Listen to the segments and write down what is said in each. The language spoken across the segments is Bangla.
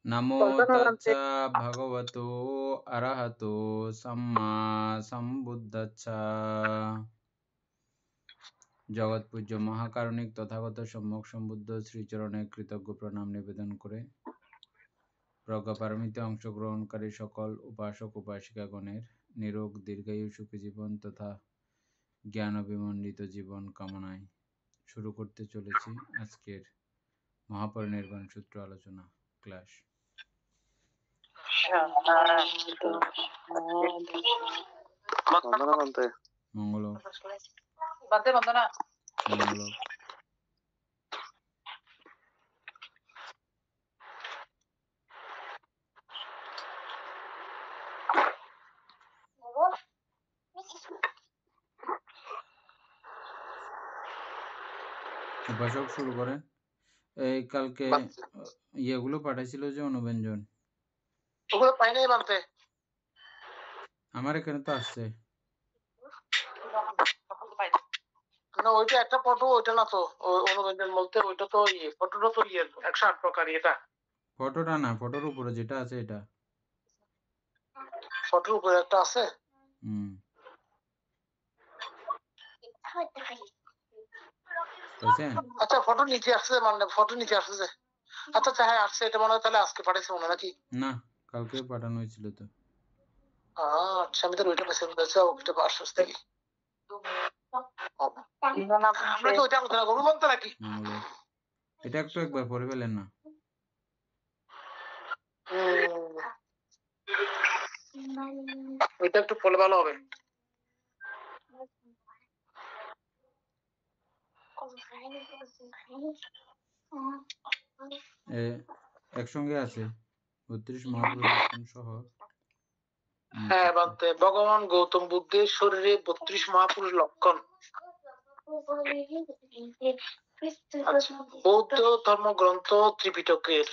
নমো বন্দনাবন্তে তাচ্ছা ভগবতো অরহতো সম্মা সম্বুদ্ধচ্ছা। জগৎপূজ্য মহাকারণিক তথাগত সম্যক সম্বুদ্ধ শ্রীচরণে কৃতজ্ঞ প্রণাম নিবেদন করে প্রজ্ঞাপারমিতে অংশগ্রহণকারী সকল উপাসক উপাসিকাগণের নিরোগ দীর্ঘায়ু সুখী জীবন তথা জ্ঞান বিমণ্ডিত জীবন কামনায় শুরু করতে চলেছি আজকের মহাপরিনির্বাণ সূত্র আলোচনা ক্লাস। বন্দনাবন্তে মঙ্গল বন্দে বন্দনা মঙ্গল। উপাসক শুরু করেন। এই কালকে ইয়েগুলো পাঠাইছিল যে অনুব্যঞ্জন, ওগুলো পাই নাই বলতে আমার এখানে তো আসছে। না, ওইটা একটা ফটো, ওইটা না তো অনুরঞ্জন বলতে, ওইটা তো ফটোটা তো 108 প্রকার। এটা ফটোটা না, ফটোর উপরে যেটা আছে এটা। ফটোর উপরে একটা আছে। হুম, পাইছেন? আচ্ছা, ফটো নিচে আসছে, মানে ফটো নিচে আসছে। আচ্ছা আচ্ছা, হ্যাঁ আসছে। এটা মনে হয় তাহলে আজকে পাঠাইছে মনে হয়, নাকি? না, কালকে পাঠানো হয়েছিল তো। আচ্ছা, আমি তো ওইটা মেসেজ করেছি, ওইটা আশ্বাস থেকে আমরা কি ওইটা আলোচনা করবো বলতে নাকি? মঙ্গল, এটা একটু একবার পড়ে ফেলেন না। ওইটা একটু পড়লে ভালো হবে। একসঙ্গে আছে 32 মহাপুরুষ লক্ষণ সহ। হ্যাঁ বলতে, ভগবান গৌতম বুদ্ধের শরীরে 32 মহাপুরুষ লক্ষণ। আচ্ছা, বৌদ্ধ ধর্মগ্রন্থ ত্রিপিটকের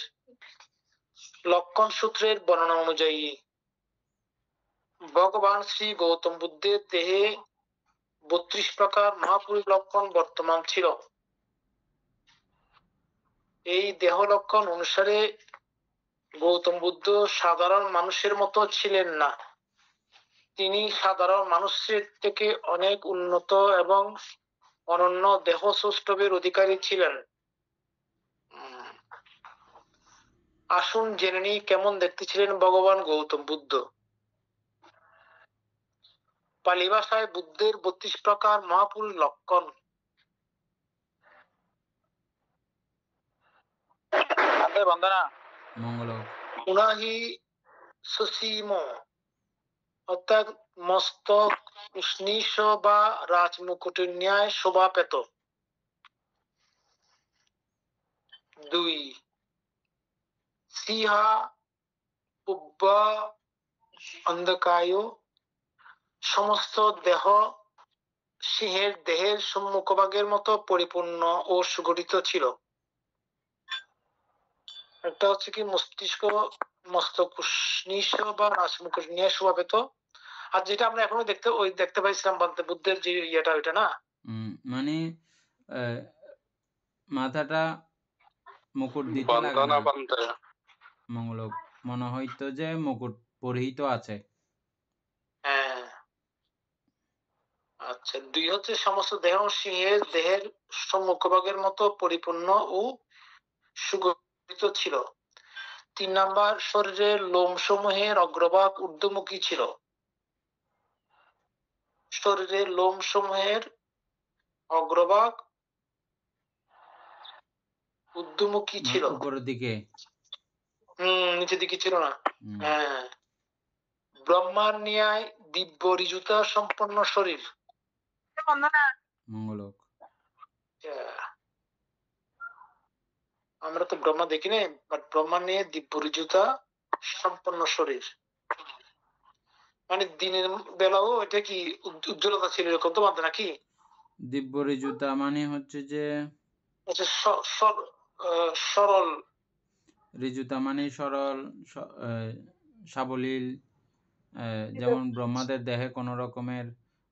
লক্ষণ সূত্রের বর্ণনা অনুযায়ী ভগবান শ্রী গৌতম বুদ্ধের দেহে 32 প্রকার মহাপুরুষ লক্ষণ বর্তমান ছিল। এই দেহ লক্ষণ অনুসারে গৌতম বুদ্ধ সাধারণ মানুষের মতো ছিলেন না। তিনি সাধারণ মানুষের থেকে অনেক উন্নত এবং অনন্য দেহ সৌষ্ঠবের অধিকারী ছিলেন। আসুন জেনে নিই কেমন দেখতে ছিলেন ভগবান গৌতম বুদ্ধ। পালি ভাষায় বুদ্ধের 32 প্রকার মহাপুরুষ লক্ষণ। বন্দনা মঙ্গল। উনাহি সুসীম, অর্থাৎ মস্তক উষ্ণীষ বা রাজমুকুটের ন্যায় শোভা পেত। 2 সিহা পুব্বা অন্ধকায়, সমস্ত দেহ সিংহের দেহের সম্মুখভাগের মতো পরিপূর্ণ ও সুগঠিত ছিল। একটা হচ্ছে কি মস্তিষ্ক মস্তক উষ্ণীষ বা রাজমুকুট নিয়ে শোভা পেত। আর যেটা আমরা এখনো দেখতে পাইছিলাম বলতে, বুদ্ধের যে ইয়েটা, ওইটা না, মানে মাথাটা মুকুট দিতে লাগে না। মঙ্গল, মনে হইতো যে মুকুট পরিহিত আছে। হ্যাঁ। আচ্ছা, 2 হচ্ছে সমস্ত দেহ সিংহের দেহের সম্মুখভাগের মতো পরিপূর্ণ ও সুগঠিত ছিল। 3 নাম্বার, শরীরের লোম সমূহের অগ্রভাগ ঊর্ধ্বমুখী ছিল। শরীরের লোম সমূহের অগ্রভাগ ঊর্ধ্বমুখী ছিল। উপরের দিকে। নিচের দিকে ছিল না। হ্যাঁ। ব্রহ্মার ন্যায় দিব্য ঋজুতা সম্পন্ন শরীর। মঙ্গল। আমরা তো ব্রহ্মা দেখি নাই, বাট ব্রহ্মা নিয়ে দিব্য ঋজুতা সম্পন্ন শরীর, মানে দিনের বেলাও এটা কি উজ্জ্বলতা ছিল, এরকম তো মানতে নাকি? দিব্য ঋজুতা মানে হচ্ছে যে সরল। ঋজুতা মানে সরল, সাবলীল। যেমন ব্রহ্মাদের দেহে কোনো রকমের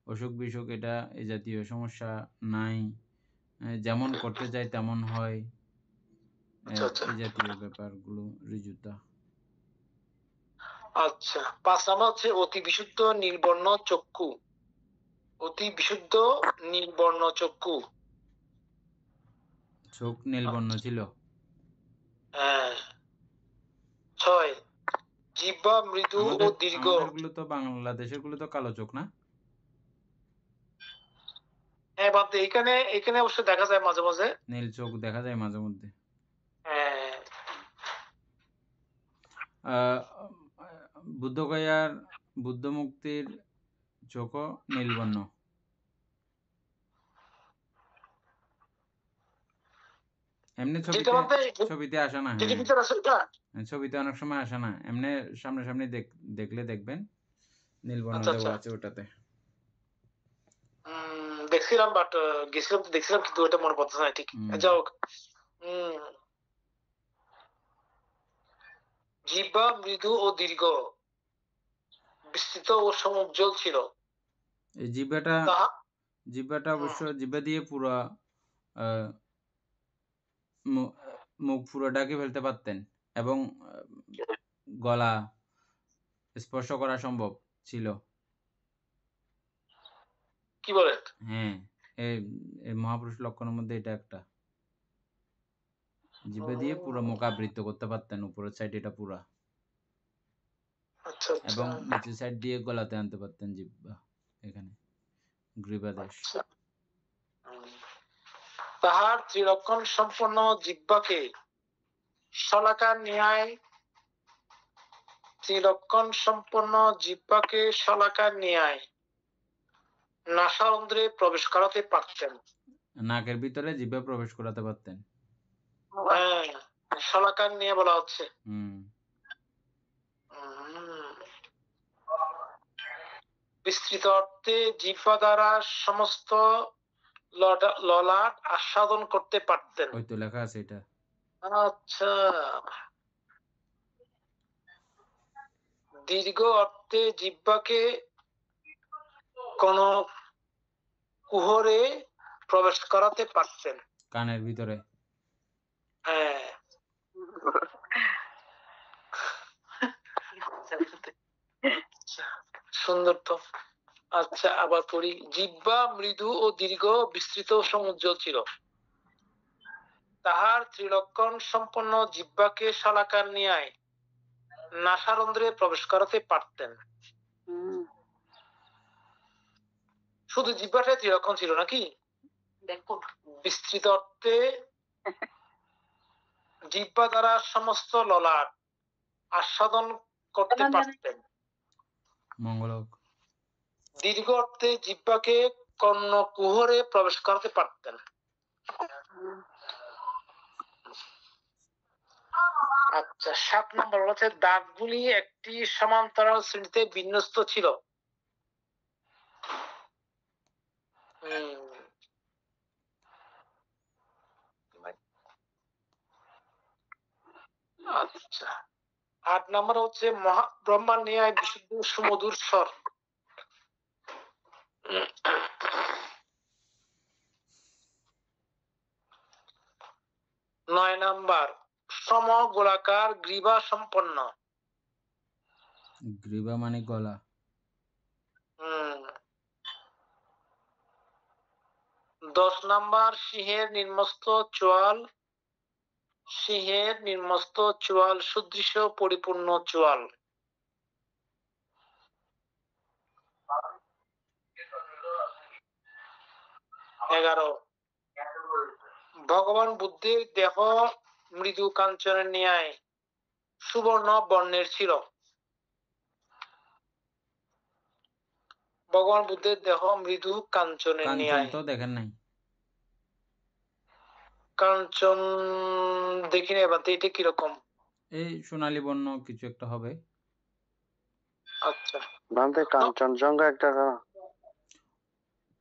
অসুখ বিসুখ এটা এই জাতীয় সমস্যা নাই, যেমন করতে চায় তেমন হয়, আচ্ছা আচ্ছা এই জাতীয় ব্যাপারগুলো ঋজুতা। আচ্ছা, 5 নাম্বার হচ্ছে অতি বিশুদ্ধ নীলবর্ণ চক্ষু। অতি বিশুদ্ধ নীলবর্ণ চক্ষু। চোখ নীলবর্ণ ছিল। হ্যাঁ। 6 জিহ্বা মৃদু ও দীর্ঘ। আমাদেরগুলো তো বাংলাদেশের গুলো তো কালো চোখ না? হ্যাঁ, বাদ দে, এখানে এখানে অবশ্য দেখা যায় মাঝে মাঝে। নীল চোখ দেখা যায় মাঝে মধ্যে। হ্যাঁ। আহ, বুদ্ধগয়ার বুদ্ধমুক্তির চোখও নীলবর্ণ। এমনি যেটা ছবিতে মধ্যে ছবিতে আসে না। যেটা হ্যাঁ, ভিতরে আছে ওটা। ছবিতে অনেক সময় আসে না, এমনি সামনাসামনি দেখলে দেখবেন নীলবর্ণ আচ্ছা আচ্ছা। দেওয়া আছে ওটাতে। দেখছিলাম, বাট গেছিলাম তো দেখছিলাম, কিন্তু ওটা মনে পড়তেছে না ঠিক। হুম। যাই হোক। উম, জিহ্বা মৃদু ও দীর্ঘ, বিস্তৃত ও সমুজ্জ্বল ছিল। এই জিহ্বাটা তাহা অবশ্য জিহ্বা দিয়ে পুরো আহ, মুখ পুরো ঢাকে ফেলতে পারতেন, এবং গলা স্পর্শ করা সম্ভব ছিল। কি বলেন? হ্যাঁ, এই এই মহাপুরুষ লক্ষণের মধ্যে এটা একটা। জিহ্বা দিয়ে পুরো মুখ আবৃত করতে পারতেন, উপরের সাইড এটা পুরা, আচ্ছা এবং আচ্ছা নিচের সাইড দিয়ে গলাতে আনতে পারতেন জিহ্বা, এখানে গ্রীবাদেশ। আচ্ছা। তাহার ত্রিলক্ষণ সম্পন্ন জিহ্বাকে শলাকার ন্যায়, ত্রিলক্ষণ সম্পন্ন জিহ্বাকে শলাকার ন্যায় নাসারন্ধ্রে প্রবেশ করাতে পারতেন। নাকের ভিতরে জিহ্বা প্রবেশ করাতে পারতেন। হ্যাঁ, শলাকার নিয়ে বলা হচ্ছে। হুম। বিস্তৃত অর্থে জিহ্বা দ্বারা সমস্ত ললাট আস্বাদন করতে পারতেন। ওই তো লেখা আছে এটা। আচ্ছা। দীর্ঘ অর্থে জিহ্বাকে কোন কুহরে প্রবেশ করাতে পারতেন। কানের ভিতরে। হ্যাঁ। সুন্দর তো। আচ্ছা, আবার পড়ি। জিহ্বা মৃদু ও দীর্ঘ, বিস্তৃত ও সমুজ্জ্বল ছিল। তাহার ত্রিলক্ষণ সম্পন্ন জিহ্বাকে শলাকার ন্যায় নাসারন্ধ্রে প্রবেশ করাতে পারতেন। শুধু জিহ্বাটাই ত্রিলক্ষণ ছিল নাকি? বিস্তৃত অর্থে জিহ্বা দ্বারা সমস্ত ললাট আস্বাদন করতে পারতেন। মঙ্গলক। দীর্ঘ অর্থে জিহ্বাকে কর্ণ কুহরে প্রবেশ করাতে পারতেন। আচ্ছা, 7 নম্বর হচ্ছে দাগগুলি একটি সমান্তরাল শ্রেণীতে বিন্যস্ত ছিল। আচ্ছা, 8 নম্বর হচ্ছে ব্রহ্মার ন্যায় বিশুদ্ধ সুমধুর স্বর। 9 নাম্বার সমগোলাকার গ্রীবা সম্পন্ন। গ্রীবা মানে গলা। 10 নাম্বার সিংহের নির্মস্ত চোয়াল, সিংহের নির্মস্ত চোয়াল সুদৃশ্য পরিপূর্ণ চোয়াল। 11 ভগবান বুদ্ধের দেহ মৃদু কাঞ্চনের ন্যায় সুবর্ণ বর্ণের ছিল। ভগবান বুদ্ধের দেহ মৃদু কাঞ্চনের কাঞ্চন ন্যায়। তো দেখেন নাই? কাঞ্চন দেখিনি, এবার এটা কিরকম? এই সোনালী বর্ণ কিছু একটা হবে। আচ্ছা। কাঞ্চনজঙ্ঘা একটা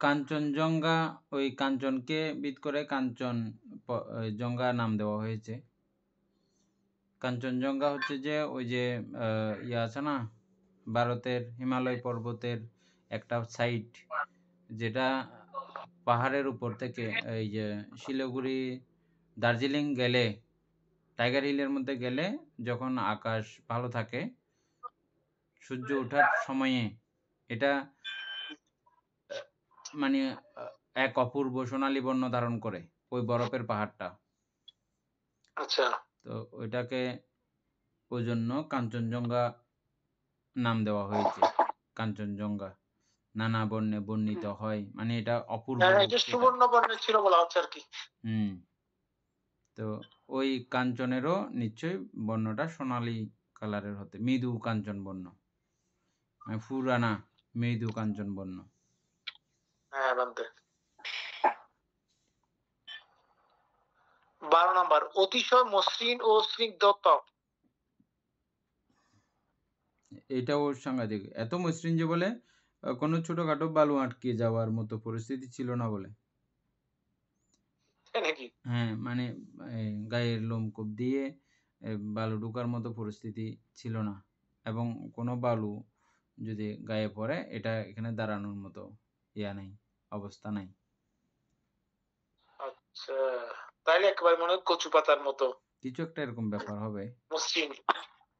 কাঞ্চনজঙ্ঘা, ওই কাঞ্চনকে বিদ করে কাঞ্চন জঙ্ঘা নাম দেওয়া হয়েছে। কাঞ্চনজঙ্ঘা হচ্ছে যে ওই যে ইয়ে আছে না, ভারতের হিমালয় পর্বতের একটা সাইট, যেটা পাহাড়ের উপর থেকে এই যে শিলিগুড়ি দার্জিলিং গেলে টাইগার হিলের মধ্যে গেলে যখন আকাশ ভালো থাকে, সূর্য ওঠার সময়ে এটা মানে এক অপূর্ব সোনালী বর্ণ ধারণ করে ওই বরফের পাহাড়টা। আচ্ছা তো ওইটাকে ওই জন্য কাঞ্চনজঙ্ঘা নাম দেওয়া হয়েছে। কাঞ্চনজঙ্ঘা নানা বর্ণে বর্ণিত হয়, মানে এটা অপূর্ব হ্যাঁ, রূপ এটা সেটা। সুবর্ণ বর্ণের ছিল বলা হচ্ছে আর কি। হুম। তো ওই কাঞ্চনেরও নিশ্চয়ই বর্ণটা সোনালী কালারের হতে, মৃদু কাঞ্চন বর্ণ, মানে পুরানা মৃদু কাঞ্চন বর্ণ। হ্যাঁ বানতে। 12 নম্বর, অতিশয় মসৃণ ও স্নিগ্ধ ত্বক। এটাও সাংঘাতিক, এত মসৃণ যে বলে কোনো ছোটখাটো বালু আটকে যাওয়ার মতো পরিস্থিতি ছিল না বলে। তাই নাকি? হ্যাঁ, মানে গায়ের লোমকূপ দিয়ে বালু ঢোকার মতো পরিস্থিতি ছিল না, এবং কোনো বালু যদি গায়ে পড়ে এটা এখানে দাঁড়ানোর মতো ইয়া নাই, অবস্থা নাই। আচ্ছা, তাইলে একেবারে মনে হয় কচু পাতার মতো কিছু একটা এরকম ব্যাপার হবে। মসৃণ।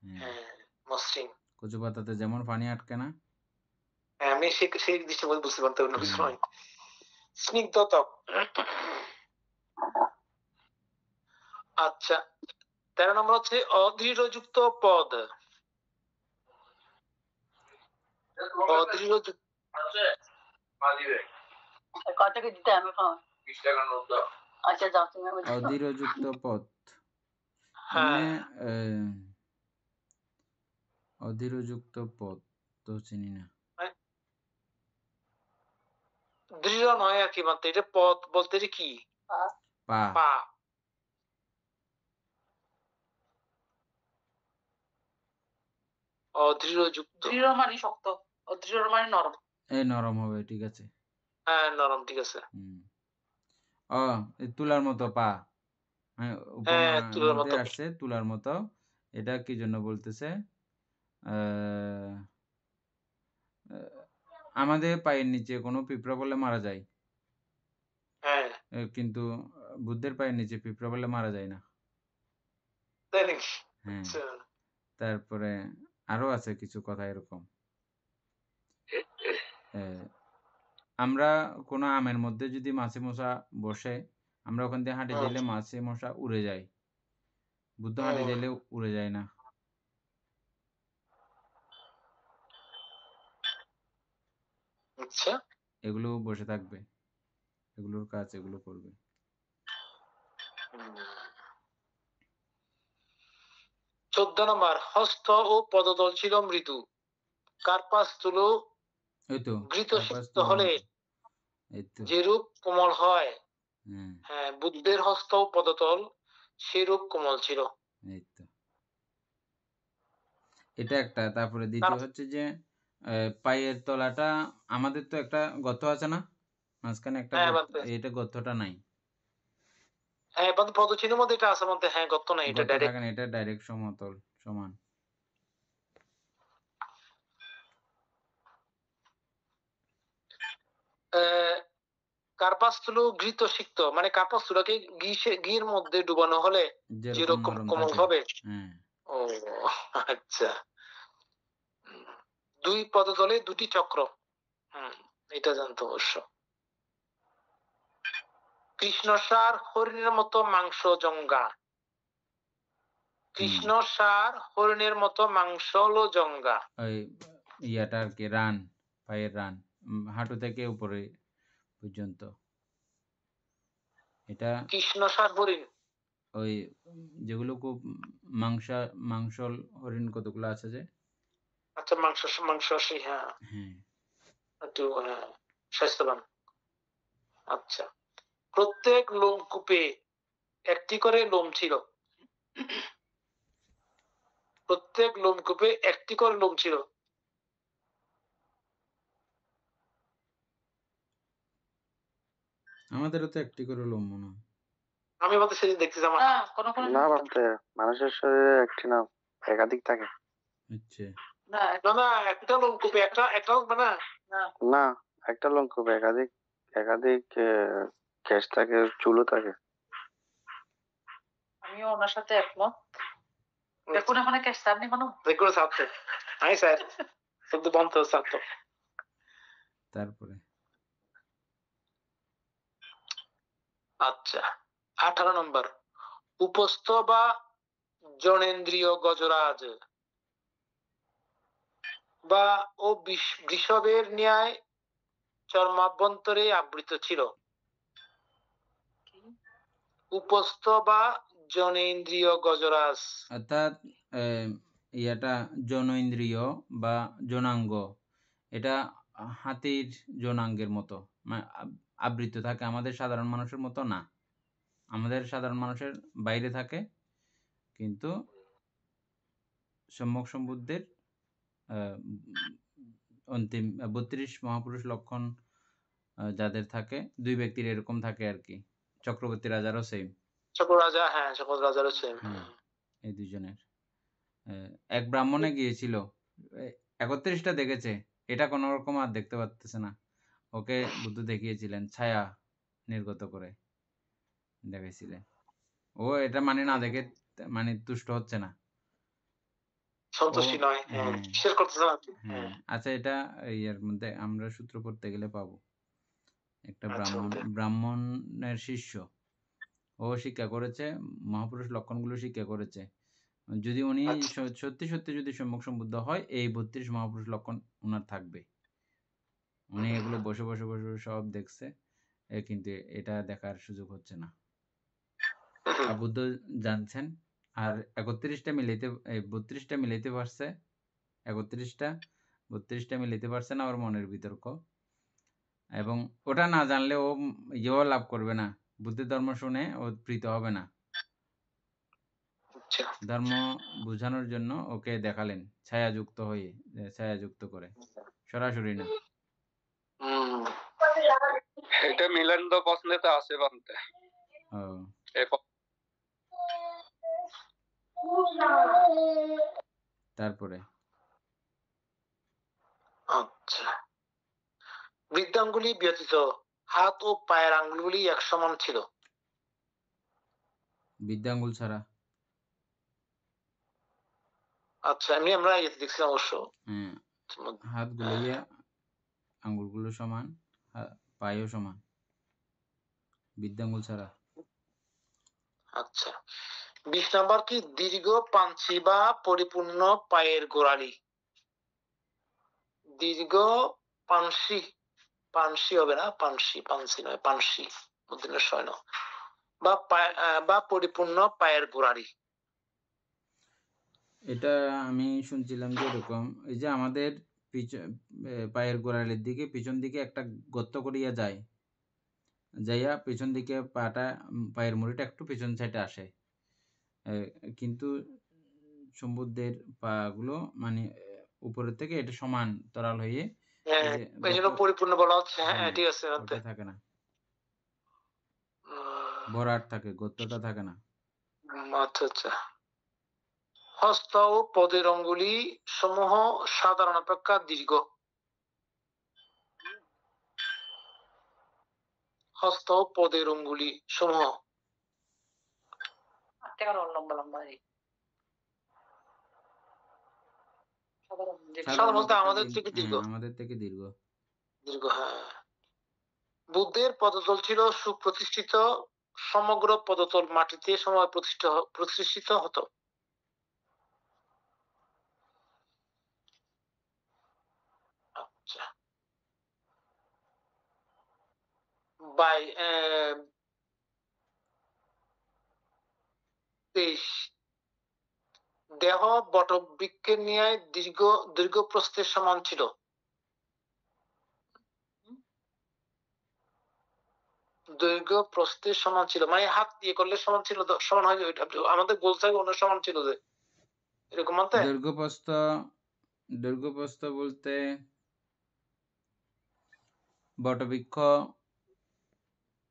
হ্যাঁ, হ্যাঁ, মসৃণ। কচু পাতাতে যেমন পানি আটকে না। হ্যাঁ, আমি সেই দৃষ্টিকোণ বুঝতে পারতাম অন্য কিছু নয়। স্নিগ্ধ ত্বক। আচ্ছা, 13 নম্বর হচ্ছে অদৃঢ়যুক্ত পদ। অদৃঢ়যুক্ত কটাকে দিতে আমি আচ্ছা যাও তুমি অধীরযুক্ত পথ হ্যাঁ, অধীরযুক্ত পথ তো চিনি না। দৃঢ় নয় আর কি বলতে, এটা পদ বলতে যে কি? পা। পা। অদৃঢ়যুক্ত। দৃঢ় মানে শক্ত, অদৃঢ় মানে নরম। এই নরম হবে, ঠিক আছে। হ্যাঁ, নরম, ঠিক আছে। ও, এই তুলার মতো পা। হ্যাঁ, উপমার তুলার মধ্যে মতো। আসছে তুলার মতো। এটা কি জন্য বলতেছে? আহ, আমাদের পায়ের নিচে কোনো পিঁপড়া বলে মারা যায়, হ্যাঁ, কিন্তু বুদ্ধের পায়ের নিচে পিঁপড়া বলে মারা যায় না। তাই নাকি? হ্যাঁ, আচ্ছা। তারপরে আরো আছে কিছু কথা এরকম। আমরা কোনো আমের মধ্যে যদি মাছি মশা বসে, আমরা ওখান দিয়ে হাঁটে দিলে মাছি মশা উড়ে যায়, বুদ্ধ হাঁটে দিলে উড়ে যায় না। আচ্ছা, এগুলো বসে থাকবে, এগুলোর কাজ এগুলো করবে। 14 নম্বর, হস্ত ও পদতল ছিল মৃদু। কার্পাসতুলো ওই তো ঘৃতসিক্ত হলে এই তো। যেরূপ কোমল হয়, হ্যাঁ, হ্যাঁ, বুদ্ধের হস্ত ও পদতল সেরূপ কোমল ছিল। এই তো, এটা একটা। তারপরে দ্বিতীয় হচ্ছে যে পায়ের তলাটা, আমাদের তো একটা গর্ত আছে না মাঝখানে একটা হ্যাঁ গর্ত, বানতে। এটা গর্তটা নাই। হ্যাঁ বানতে, পদচিহ্নের মধ্যে এটা আছে মধ্যে, হ্যাঁ গর্ত নাই, এটা গর্ত ডাইরেক্ট। থাকে না, এটা ডাইরেক্ট সমতল সমান। কার্পাসতুলো ঘৃতসিক্ত, মানে কার্পাসতুলোকে ঘির মধ্যে ডুবানো হলে যেরকম নরম কোমল থাকে। হবে। হ্যাঁ, ও আচ্ছা। 2 পদতলে 2টি চক্র। এটা জানতো অবশ্য। কৃষ্ণসার হরিণের মতো মাংস জঙ্গা। কৃষ্ণসার হরিণের মতো মাংস হলো জঙ্গা। ওই ইয়াটা আর কি, রান, পায়ের রান, হাঁটু থেকে উপরে পর্যন্ত। এটা কৃষ্ণসার হরিণ। ওই যেগুলো খুব মাংসল হরিণ কতগুলো আছে যে। আচ্ছা, মাংসাশী, হ্যাঁ, হ্যাঁ, একটু হ্যাঁ, স্বাস্থ্যবান। আচ্ছা, প্রত্যেক লোমকূপে একটি করে লোম ছিল। প্রত্যেক লোমকূপে একটি করে লোম ছিল। আমাদেরও তো একটি করে লোম মনে হয়। আমি বলতে সেদিন দেখতেছি আমার। না বলতে, মানুষের শরীরে একটি না, একাধিক থাকে। আচ্ছা, না না, একটা লোমকূপে একটা একটা মানে না, একটা লঙ্কুপ একাধিক কেশ থাকে, চুলও থাকে। আমি আমিও ওনার সাথে একমত। দেখুন এখানে কে স্যার নেই কোনো রেগুলার ছাত্র আমি স্যার শব্দ বন্ধ ছাত্র। তারপরে আচ্ছা 18 নম্বর উপস্থ বা জনেন্দ্রিয় গজরাজ বা ও বৃষভের ন্যায় চর্মাভ্যন্তরে আবৃত ছিল। উপস্থ বা জনেন্দ্রিয় গজরাজ অর্থাৎ ইয়াটা জনইন্দ্রিয় বা জনাঙ্গ, এটা হাতির জনাঙ্গের মতো আবৃত থাকে, আমাদের সাধারণ মানুষের মতো না। আমাদের সাধারণ মানুষের বাইরে থাকে, কিন্তু সম্যক সম্বুদ্ধের অন্তিম 32 মহাপুরুষ লক্ষণ যাদের থাকে, দুই ব্যক্তির এরকম থাকে আর কি। চক্রবর্তী রাজারও সেম। সকল রাজা, হ্যাঁ সকল রাজারও সেম। এই দুজনের। এক ব্রাহ্মণে গিয়েছিল, 31টা দেখেছে, এটা কোনো রকম আর দেখতে পারতেছে না। ওকে বুদ্ধ দেখিয়েছিলেন ছায়া নির্গত করে দেখাইছিলেন। ও এটা মানে না দেখে মানে তুষ্ট হচ্ছে না, সন্তুষ্টি নয়, শেষ করতেছে না। আচ্ছা এটা এর মধ্যে আমরা সূত্র পড়তে গেলে পাবো। একটা ব্রাহ্মণের শিষ্য, ও শিক্ষা করেছে, মহাপুরুষ লক্ষণগুলো শিক্ষা করেছে। যদি উনি সত্যি সত্যি যদি সম্যক সম্বুদ্ধ হয়, এই 32 মহাপুরুষ লক্ষণ উনার থাকবে। উনি এগুলো বসে বসে বসে সব দেখছে, কিন্তু এটা দেখার সুযোগ হচ্ছে না। আর বুদ্ধ জানছেন, আর 31টা মিলাইতে 32টা মিলাইতে পারছে, 32টা মিলাইতে পারছে না ওর মনের বিতর্ক। এবং ওটা না জানলে ও ইয়েও লাভ করবে না, বুদ্ধের ধর্ম শুনে ও প্রীত হবে না। ধর্ম বোঝানোর জন্য ওকে দেখালেন ছায়াযুক্ত হয়ে, ছায়াযুক্ত করে, সরাসরি না। এটা মিলন্দ প্রশ্নেতে আছে বানতে। তারপরে আচ্ছা বৃদ্ধাঙ্গুলি ব্যতীত হাত ও পায়ের আঙ্গুলগুলি এক সমান ছিল। বৃদ্ধাঙ্গুল ছাড়া। আচ্ছা আমরা দেখছিলাম অবশ্য, হাতগুলো আঙ্গুলগুলো সমান, পায়েও সমান, বৃদ্ধাঙ্গুল ছাড়া। আচ্ছা 20 নাম্বার কি দীর্ঘ পাঞ্চি বা পরিপূর্ণ পায়ের গোড়ালি। দীর্ঘ পানসি, পানসি হবে না, পানসি নয়, পানসি বা পরিপূর্ণ পায়ের গোড়ালি। এটা আমি শুনছিলাম যে এরকম, এই যে আমাদের পায়ের গোড়ালির দিকে পিছন দিকে একটা গর্ত করিয়া যায়, যাইয়া পিছন দিকে পাটা, পায়ের মুড়িটা একটু পিছন সাইডে আসে, কিন্তু সম্বুদ্ধের পা গুলো মানে উপরের থেকে এটা সমান তরাল হয়ে পরিপূর্ণ বলা হচ্ছে। হ্যাঁ ঠিক আছে, থাকে না, ভরাট থাকে, গর্তটা থাকে না। আচ্ছা আচ্ছা হস্ত ও পদের অঙ্গুলি সমূহ সাধারণ অপেক্ষা দীর্ঘ। হস্ত ও পদের অঙ্গুলি সমূহ সাধারণত আমাদের থেকে দীর্ঘ। আমাদের থেকে দীর্ঘ। হ্যাঁ বুদ্ধের পদতল ছিল সুপ্রতিষ্ঠিত, সমগ্র পদতল মাটিতে সময় প্রতিষ্ঠিত হতো। আচ্ছা দেহ বটবৃক্ষের ন্যায় দীর্ঘ প্রস্থের সমান ছিল। দৈর্ঘ্য প্রস্থের সমান ছিল মানে হাত দিয়ে করলে সমান ছিল, সমান হয় আমাদের গোল থাকে অন্য সমান ছিল যে এরকম মানতে। দৈর্ঘ্য প্রস্থ বলতে বটবৃক্ষ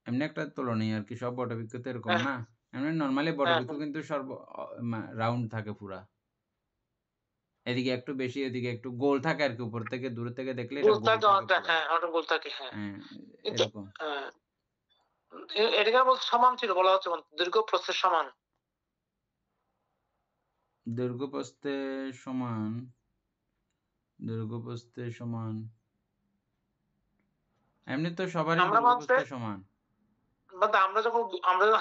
এমনি একটা তুলনীয় আর কি, সব বটবৃক্ষ তো এরকম না, এমনি নরমালি বটবৃক্ষ কিন্তু সর্ব রাউন্ড থাকে পুরা, এদিকে একটু বেশি এদিকে একটু গোল থাকে আর কি, উপর থেকে দূর থেকে দেখলে এটা গোল থাকে। এরকম এটা সমান ছিল বলা হচ্ছে, দীর্ঘ প্রস্থের সমান। দৈর্ঘ্যপ্রস্থে সমান, দৈর্ঘ্যপ্রস্থে সমান, এমনি তো সবারই আমরা দৈর্ঘ্যপ্রস্থে সমান। আমরা যখন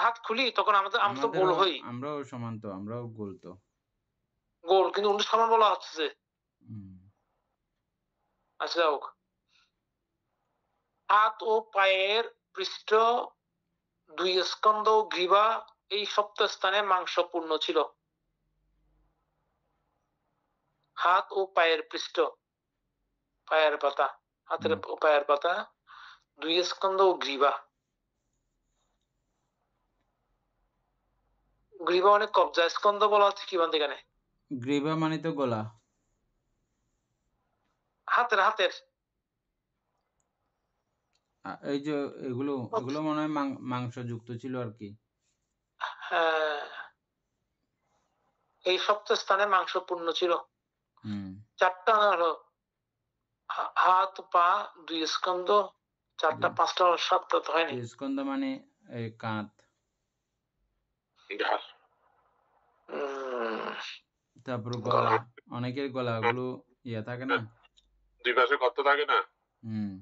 হাত খুলি তখন আমরা তো গোল হই, আমরাও সমান, তো আমরাও গোল তো। গোল, কিন্তু উনি সমান বলা হচ্ছে। হুম। আচ্ছা হোক। হাত ও পায়ের পৃষ্ঠ, দুই স্কন্ধ ও গ্রীবা এই সপ্ত স্থানে মাংস পূর্ণ ছিল। হাত ও পায়ের পৃষ্ঠ, পায়ের পাতা, হাতের ও পায়ের পাতা, দুই স্কন্ধ ও গ্রীবা। গ্রীবা অনেক কবজা, স্কন্ধ বলা হচ্ছে কি বলতে এখানে? গ্রীবা মানে তো গলা। হাতের হাতের এই যে এগুলো এগুলো মনে হয় মাংস যুক্ত ছিল আর কি। এই সপ্ত স্থানে মাংস পূর্ণ ছিল। হুম। চারটা হলো হাত, পা, দুই স্কন্ধ, চারটা, পাঁচটা, সাতটা তো হয়নি। স্কন্ধ মানে এই কাঁধ। তারপর গলা, অনেকের গলা গুলো ইয়া থাকে না, দুই পাশে কত থাকে না। হুম।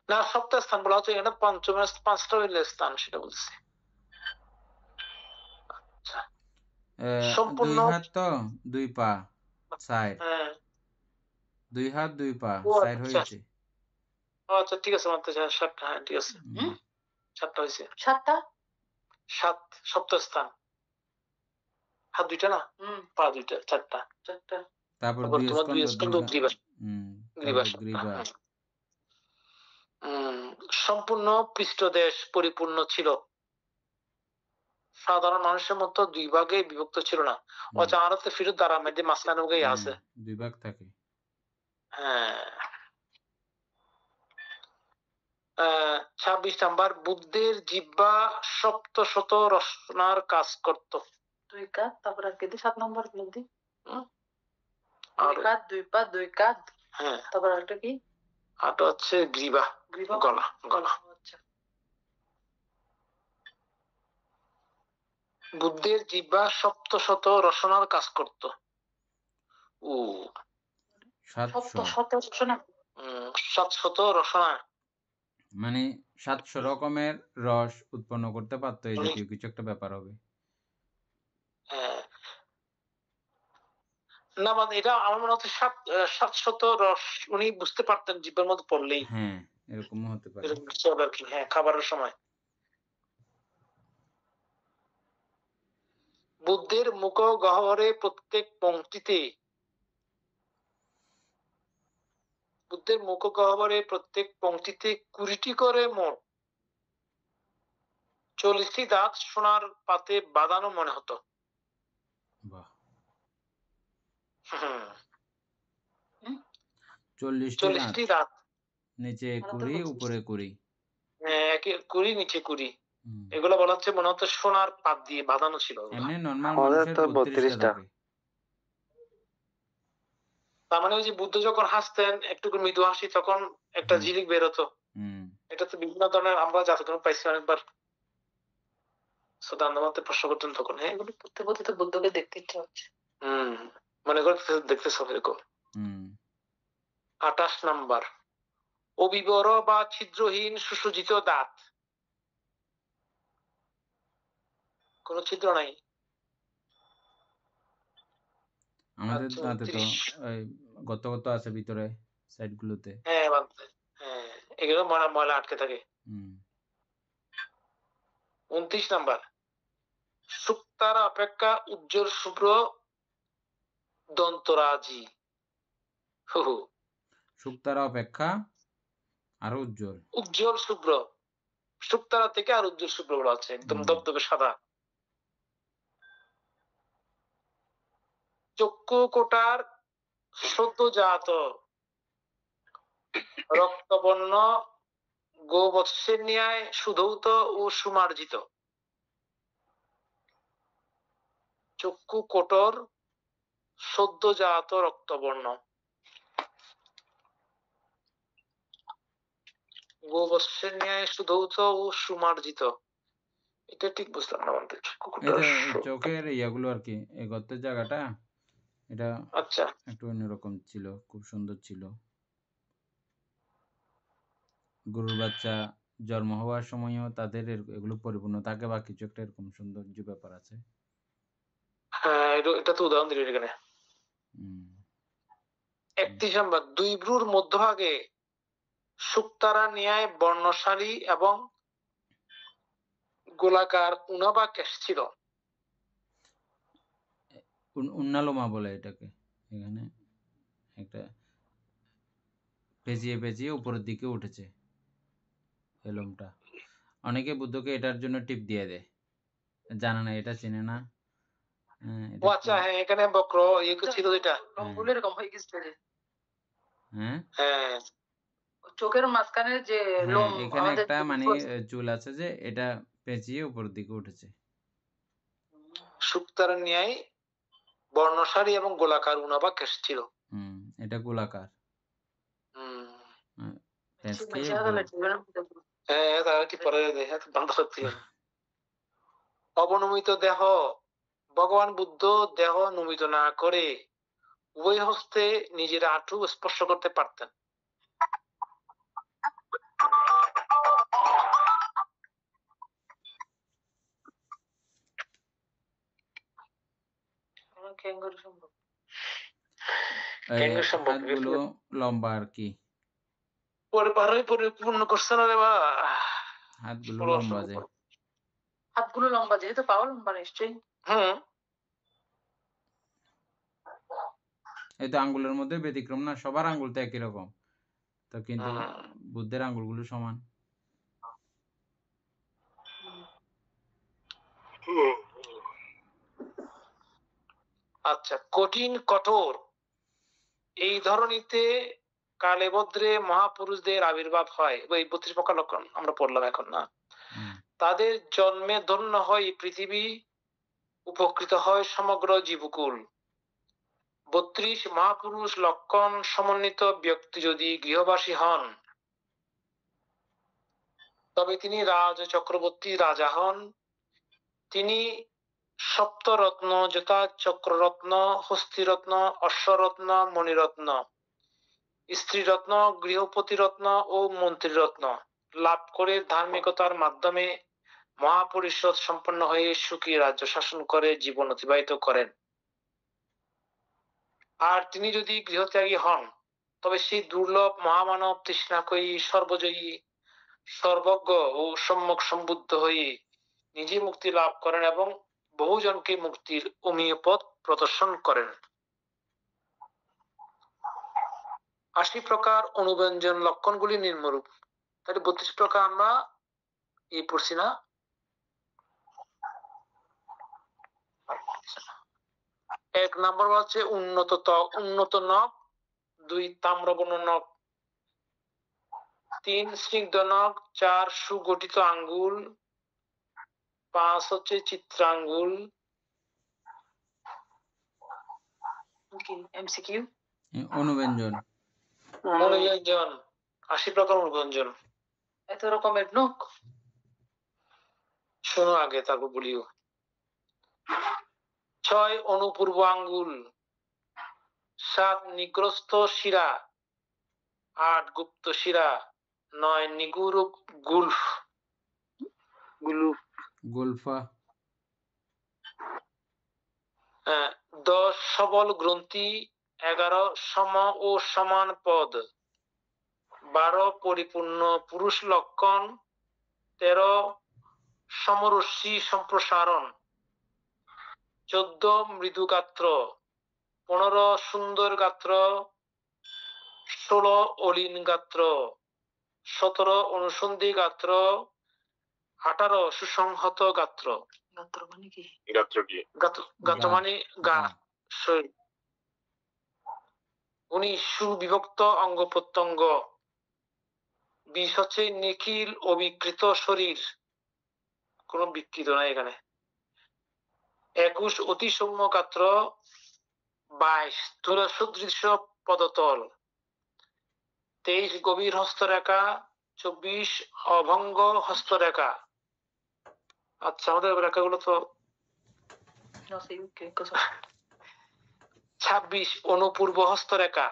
না, সপ্তাহ স্থান বলা হচ্ছে এখানে, পঞ্চমের পাঁচটা হইলে স্থান, সেটা বলছি। দুই সম্পূর্ণ হাত তো দুই পা সাইড, দুই হাত দুই পা ও সাইড আচ্ছা, হয়েছে। আচ্ছা ঠিক আছে, মানতে চাই, সাতটা, হ্যাঁ ঠিক আছে, সাতটা হয়েছে, সাতটা, সাত সপ্তাহ স্থান। হাত দুইটা না, পা দুইটা, চারটা। চারটা। তারপর তারপর দুই তোমার দুই স্কন্ধ, স্কন্ধ, গ্রীবা, গ্রীবা সাতটা। গ্রীবা। সম্পূর্ণ পৃষ্ঠদেশ পরিপূর্ণ ছিল, সাধারণ মানুষের মতো দুই ভাগে বিভক্ত ছিল না। আরতে ফিরত দ্বারা মেয়েদের মাঝখানে গিয়ে আছে, দুই ভাগ থাকে। হ্যাঁ। 26 নাম্বার, বুদ্ধের জিহ্বা সপ্তশত রচনার কাজ করত। দুই কাঁধ, তারপর আর কি দি 7 নম্বর বলদি। আর দুই কাঁধ, দুই পা, দুই কাঁধ, হ্যাঁ, তারপর একটা কি? আর হচ্ছে গ্রীবা, গ্রীবা, গলা, গলা। আচ্ছা। বুদ্ধের জিহ্বা সপ্তশত রচনার কাজ করত। ও 700 রচনা, 700 রচনা, মানে 700 রকমের রস উৎপন্ন করতে পারতো, এই জাতীয় কিছু একটা ব্যাপার হবে। না মানে এটা আমার মনে হচ্ছে 700 রস উনি বুঝতে পারতেন জিহ্বার মধ্যে পড়লেই, হ্যাঁ, এরকমও হতে পারে। এরকম কিছু হবে আর কি, হ্যাঁ, খাবারের সময়। বুদ্ধের মুখ গহ্বরে প্রত্যেক পংক্তিতে, বুদ্ধের মুখ গহ্বরে প্রত্যেক পংক্তিতে 20টি করে মোট 40টি দাঁত সোনার পাতে বাঁধানো মনে হতো। বাহ। হুম, 40টি দাঁত, দাঁত, নিচে 20, উপরে 20। একে 20, নিচে 20, এগুলো বলা হচ্ছে মনে হতো সোনার পাত দিয়ে বাঁধানো ছিল। এমনি নরমাল আমাদের মানুষের তো 32টা 32টা। থাকে। তার মানে ওই যে বুদ্ধ যখন হাসতেন একটু মৃদু হাসি, তখন একটা ঝিলিক বেরোতো। এটা তো বিভিন্ন ধরনের, আমরা জাতকর্ম পাইছি অনেকবার, সুদানন্দমতে প্রশ্ন করতেন তখন, হ্যাঁ এগুলো পড়তে পড়তে তো বুদ্ধকে দেখতে ইচ্ছা হচ্ছে। মনে করতে দেখতেছ এরকম। 28 নাম্বার, অবিবর বা ছিদ্রহীন সুসজ্জিত দাঁত, কোন ছিদ্র নাই। আমাদের আচ্ছা, দাঁতে তো 30, গত গত আছে ভিতরে সাইড গুলোতে। হ্যাঁ হ্যাঁ, এগুলো ময়লা ময়লা আটকে থাকে। 29 নাম্বার, শুক্তার অপেক্ষা উজ্জ্বল শুভ্র দন্তরাজি। শুকতারা অপেক্ষা আরো উজ্জ্বল, উজ্জ্বল শুভ্র, শুক্তারা থেকে আর উজ্জ্বল শুভ্র বলা হচ্ছে, একদম দবদবে সাদা। চক্ষু কোটার সদ্যজাত রক্তবর্ণ গোবৎসের ন্যায় সুধৌত ও সুমার্জিত। চক্ষু কোটর সদ্যজাত রক্তবর্ণ, গোবৎসের ন্যায় সুধৌত ও সুমার্জিত। এটা ঠিক বুঝলাম না বন্ধু, এই কুকুরটা যে চোখের ইয়াগুলো আর কি, এই গর্তের জায়গাটা, এটা আচ্ছা একটু অন্যরকম ছিল, খুব সুন্দর ছিল। গরুর বাচ্চা জন্ম হওয়ার সময়ও তাদের এগুলো পরিপূর্ণ থাকে বা কিছু একটা এরকম সৌন্দর্য ব্যাপার আছে। হ্যাঁ, এটা তো উদাহরণ দিলেন এখানে। হুম। 31 নম্বর, দুই ভ্রুর মধ্যভাগে শুকতারা ন্যায় বর্ণশালী এবং গোলাকার উনা বা কেশ ছিল। উন্নালোমা বলে এটাকে। এখানে একটা পেঁচিয়ে পেঁচিয়ে উপরের দিকে উঠেছে এই লোমটা। অনেকে বুদ্ধকে এটার জন্য টিপ দিয়ে দেয়, জানে না, এটা চেনে না। ও আচ্ছা, হ্যাঁ, এখানে বক্র ইয়ে ছিল এটা। লোমগুলো এরকম হয়ে গেছে যে, হ্যাঁ হ্যাঁ চোখের মাঝখানে যে হ্যাঁ, লোম এখানে আমাদের একটা মানে চুল আছে যে এটা পেঁচিয়ে উপরের দিকে উঠেছে। শুকতারা ন্যায় বর্ণশালী এবং গোলাকার উনা বা কেশ ছিল। এটা গোলাকার। হুম। পেঁচকে হ্যাঁ, তারা কি পরে বন্ধ করতে হবে। অবনমিত দেহ, ভগবান বুদ্ধ দেহ নমিত না করে উভয় হস্তে নিজের হাঁটু স্পর্শ করতে পারতেন। হাতগুলো লম্বা আর কি, পরিপূর্ণ করছে না রে বা। হাতগুলো লম্বা যে। হাতগুলো লম্বা, যেহেতু পাও লম্বা নিশ্চয়ই। হুম। এই তো আঙ্গুলের মধ্যে ব্যতিক্রম না, সবার আঙ্গুল তো একই রকম, তো কিন্তু বুদ্ধের আঙ্গুলগুলো সমান। আচ্ছা, কঠিন কঠোর এই ধরনীতে কালে ভদ্রে মহাপুরুষদের আবির্ভাব হয়। ওই 32 প্রকার লক্ষণ আমরা পড়লাম এখন না। তাদের জন্মে ধন্য হয় পৃথিবী, উপকৃত হয় সমগ্র জীবকুল। 32 মহাপুরুষ লক্ষণ সমন্বিত ব্যক্তি যদি গৃহবাসী হন, তবে তিনি রাজ চক্রবর্তী রাজা হন। তিনি সপ্তরত্ন যথা চক্ররত্ন, হস্তিরত্ন, অশ্বরত্ন, মণিরত্ন, স্ত্রীরত্ন, গৃহপতি রত্ন ও মন্ত্রী রত্ন লাভ করে ধার্মিকতার মাধ্যমে মহাপরিষদ সম্পন্ন হয়ে সুখী রাজ্য শাসন করে জীবন অতিবাহিত করেন। আর তিনি যদি গৃহত্যাগী হন, তবে সেই দুর্লভ মহামানব তৃষ্ণাকয়ী, সর্বজয়ী, সর্বজ্ঞ ও সম্যক সম্বুদ্ধ হয়ে নিজে মুক্তি লাভ করেন এবং বহুজনকে মুক্তির অমীয় পথ প্রদর্শন করেন। 80 প্রকার অনুব্যঞ্জন লক্ষণগুলি নিম্নরূপ। তাহলে 32 প্রকার আমরা এই পড়ছি না। এক নম্বর হচ্ছে উন্নত ত্বক, উন্নত নখ। 2 তাম্রবর্ণ নখ। 3 স্নিগ্ধ নখ। 4 সুগঠিত আঙ্গুল। 5 হচ্ছে চিত্রাঙ্গুল। এমসিকিউ অনুব্যঞ্জন। অনুব্যঞ্জন, 80 প্রকার অনুব্যঞ্জন। এত রকমের নখ, শোনো আগে তারপর বলিও। 6 অনুপূর্ব আঙ্গুল। 7 নিগ্রস্ত শিরা। 8 গুপ্ত শিরা। 9 নিগুড় গুল্ফ। গোলফা। 10 সবল গ্রন্থি। 11 সম ও সমান পদ। 12 পরিপূর্ণ পুরুষ লক্ষণ। 13 সমরশ্মি সম্প্রসারণ। 14 মৃদু গাত্র। 15 সুন্দর গাত্র। 16 অলীন গাত্র। 17 অনুসন্ধি গাত্র। 18 সুসংহত গাত্র। গাত্র মানে কি? গাত্র কি? গাত্র মানে গা, শরীর। 19 সুবিভক্ত অঙ্গ প্রত্যঙ্গ। 20 হচ্ছে নিখিল অবিকৃত শরীর, কোন বিকৃত নাই এখানে। 21 অতি সৌম্য গাত্র। 22 স্থূল সদৃশ্য পদতল। 23 গভীর হস্তরেখা। 24 অভঙ্গ হস্তরেখা। আচ্ছা, আমাদের রেখাগুলো তো No sé qué cosa. 26 অনুপূর্ব হস্তরেখা।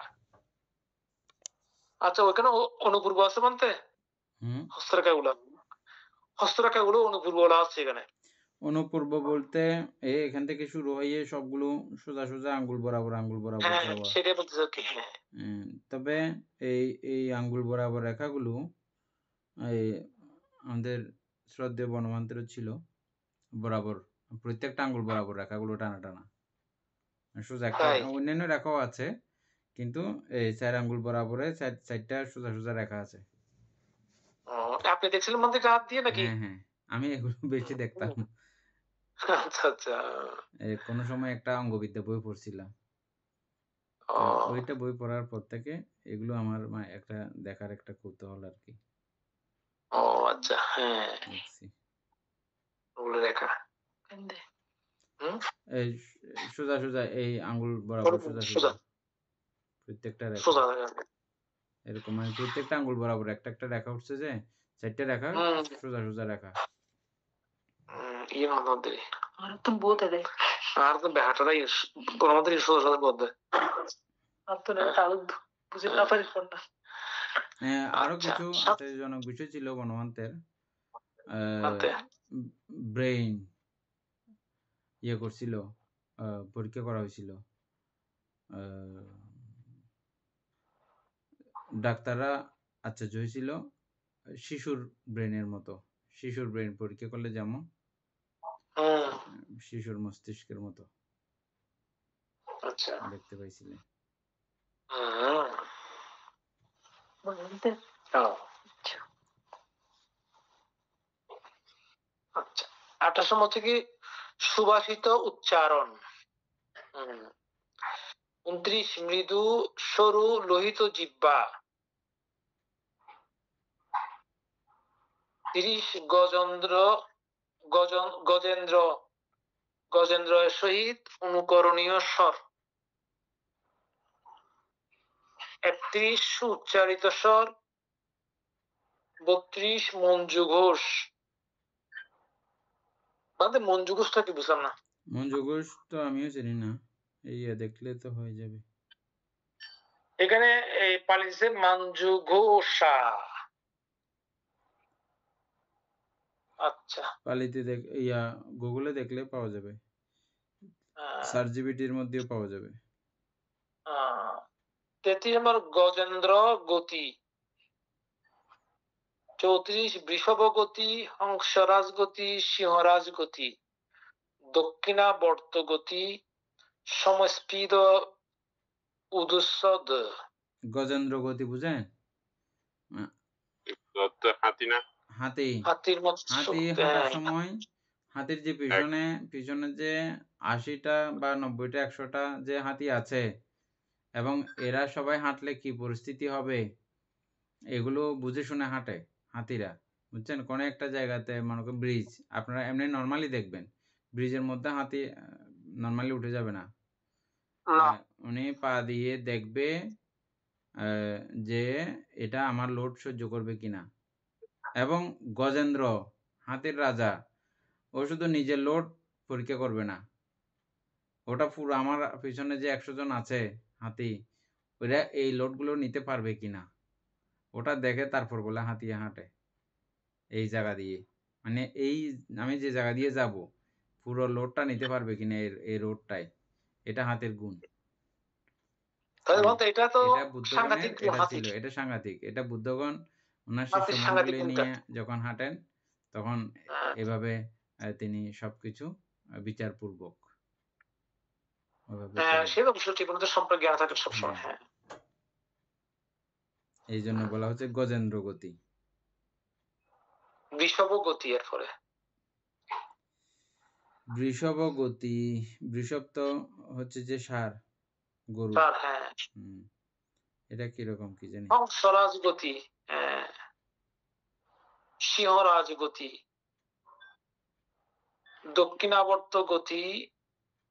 আচ্ছা, ওখানে অনুপূর্ব আছে বলতে হুম। হস্তরেখাগুলো অনুপূর্ব বলা আছে এখানে। অনুপূর্ব বলতে এখান থেকে শুরু হয়ে সবগুলো সোজা সোজা আঙ্গুল বরাবর হ্যাঁ, যাওয়া। সেটাই বলতেছে কি। হ্যাঁ, তবে এই এই আঙ্গুল বরাবর রেখাগুলো এই আমাদের শ্রদ্ধেয় বনমান্ত্র ছিল বরাবর, প্রত্যেকটা আঙ্গুল বরাবর রেখাগুলো টানা টানা সোজা। একটা তাই অন্যান্য রেখাও আছে, কিন্তু এই 4 আঙ্গুল বরাবরে 4টা সোজা সোজা রেখা আছে। আপনি দেখছিলেন মন্দিরটা হাত দিয়ে নাকি? হ্যাঁ হ্যাঁ, আমি এগুলো বেশি দেখতাম। আচ্ছা আচ্ছা। কোনো সময় একটা অঙ্গবিদ্যা বই পড়ছিলাম, তো ওইটা বই পড়ার পর থেকে এগুলো আমার একটা দেখার একটা কৌতূহল আর কি। ও আচ্ছা, হ্যাঁ, দেখছি ওগুলো রেখা। এই সোজা সোজা এই আঙ্গুল বরাবর সোজা সোজা প্রত্যেকটা রেখা সোজা। এরকম, মানে প্রত্যেকটা আঙ্গুল বরাবর একটা একটা রেখা উঠছে, যে 4টা রেখা সোজা সোজা রেখা। ইয়ে আমাদের Ahora tú bótate. আর তো ব্যাটারাই আমাদের সোজা সোজা বলতে। আর তো না তাহলে বুঝে না পারিস না। আরো আচ্ছা, কিছু আশ্চর্যজনক বিষয় ছিল বনমান্তের। মানতে। ব্রেইন ইয়ে করছিল, পরীক্ষা করা হয়েছিল। ডাক্তাররা আশ্চর্য হয়েছিল, শিশুর ব্রেনের মতো। শিশুর ব্রেন পরীক্ষা করলে যেমন শিশুর মস্তিষ্কের মতো আচ্ছা। দেখতে পাইছিলেন। বলতে আচ্ছা, 28 নম্বর থেকে সুভাষিত উচ্চারণ। 29 মৃদু সরু লোহিত জিহ্বা। 30 গজেন্দ্রের সহিত অনুকরণীয় স্বর। 31 সুউচ্চারিত স্বর। 32 মঞ্জু ঘোষ। মঞ্জু ঘোষটা কি বুঝলাম না। মঞ্জু ঘোষ তো আমিও চিনি না, এই দেখলে তো হয়ে যাবে। এখানে এই পালিছে মঞ্জু ঘোষা। আচ্ছা, পালিতে গুগলে দেখলে পাওয়া যাবে, সার্চ জিপিটির মধ্যেও পাওয়া যাবে। 33 নম্বর গজেন্দ্র গতি। 34 বৃষভ গতি, হংসরাজ গতি, সিংহরাজ গতি, দক্ষিণাবর্ত গতি, সমস্পিদ উদুসদ। গজেন্দ্র গতি বুঝেন? হাতি না? হাতি হাতির মতো হাতি হাঁটার সময় হাতির যে পিছনে যে 80টা বা 90টা 100টা যে হাতি আছে, এবং এরা সবাই হাঁটলে কি পরিস্থিতি হবে এগুলো বুঝে শুনে হাঁটে হাতিরা, বুঝছেন? কোনো একটা জায়গাতে মনে করেন ব্রিজ, আপনারা এমনি নর্মালি দেখবেন ব্রিজের মধ্যে হাতি নর্মালি উঠে যাবে না। উনি পা দিয়ে দেখবে যে এটা আমার লোড সহ্য করবে কিনা। এবং গজেন্দ্র হাতির রাজা, ও শুধু নিজের লোড পরীক্ষা করবে না, ওটা পুরো আমার পিছনে যে 100 জন আছে হাতি, ওরা এই লোডগুলো নিতে পারবে কিনা ওটা দেখে তারপর বলে হাতি হাঁটে এই জায়গা দিয়ে। মানে আমি যে জায়গা দিয়ে যাব পুরো লোডটা নিতে পারবে কিনা এই রোডটাই, এটা হাতের গুণ। এটা তো এটা বুদ্ধগণের সাংঘাতিক এটা ছিল, এটা সাংঘাতিক। এটা বুদ্ধগণ ওনার শিষ্যমণ্ডলী নিয়ে যখন হাঁটেন তখন এভাবে তিনি সবকিছু বিচারপূর্বক সম্পর্কে জ্ঞান থাকে সবসময়। এই জন্য বলা হচ্ছে গজেন্দ্র গতি। বৃষভ গতি। এর পরে বৃষভ গতি, বৃষভ তো হচ্ছে যে ষাঁড়, গরু। এটা কিরকম কি জানি? হংসরাজ গতি, সিংহরাজ গতি, দক্ষিণাবর্ত গতি,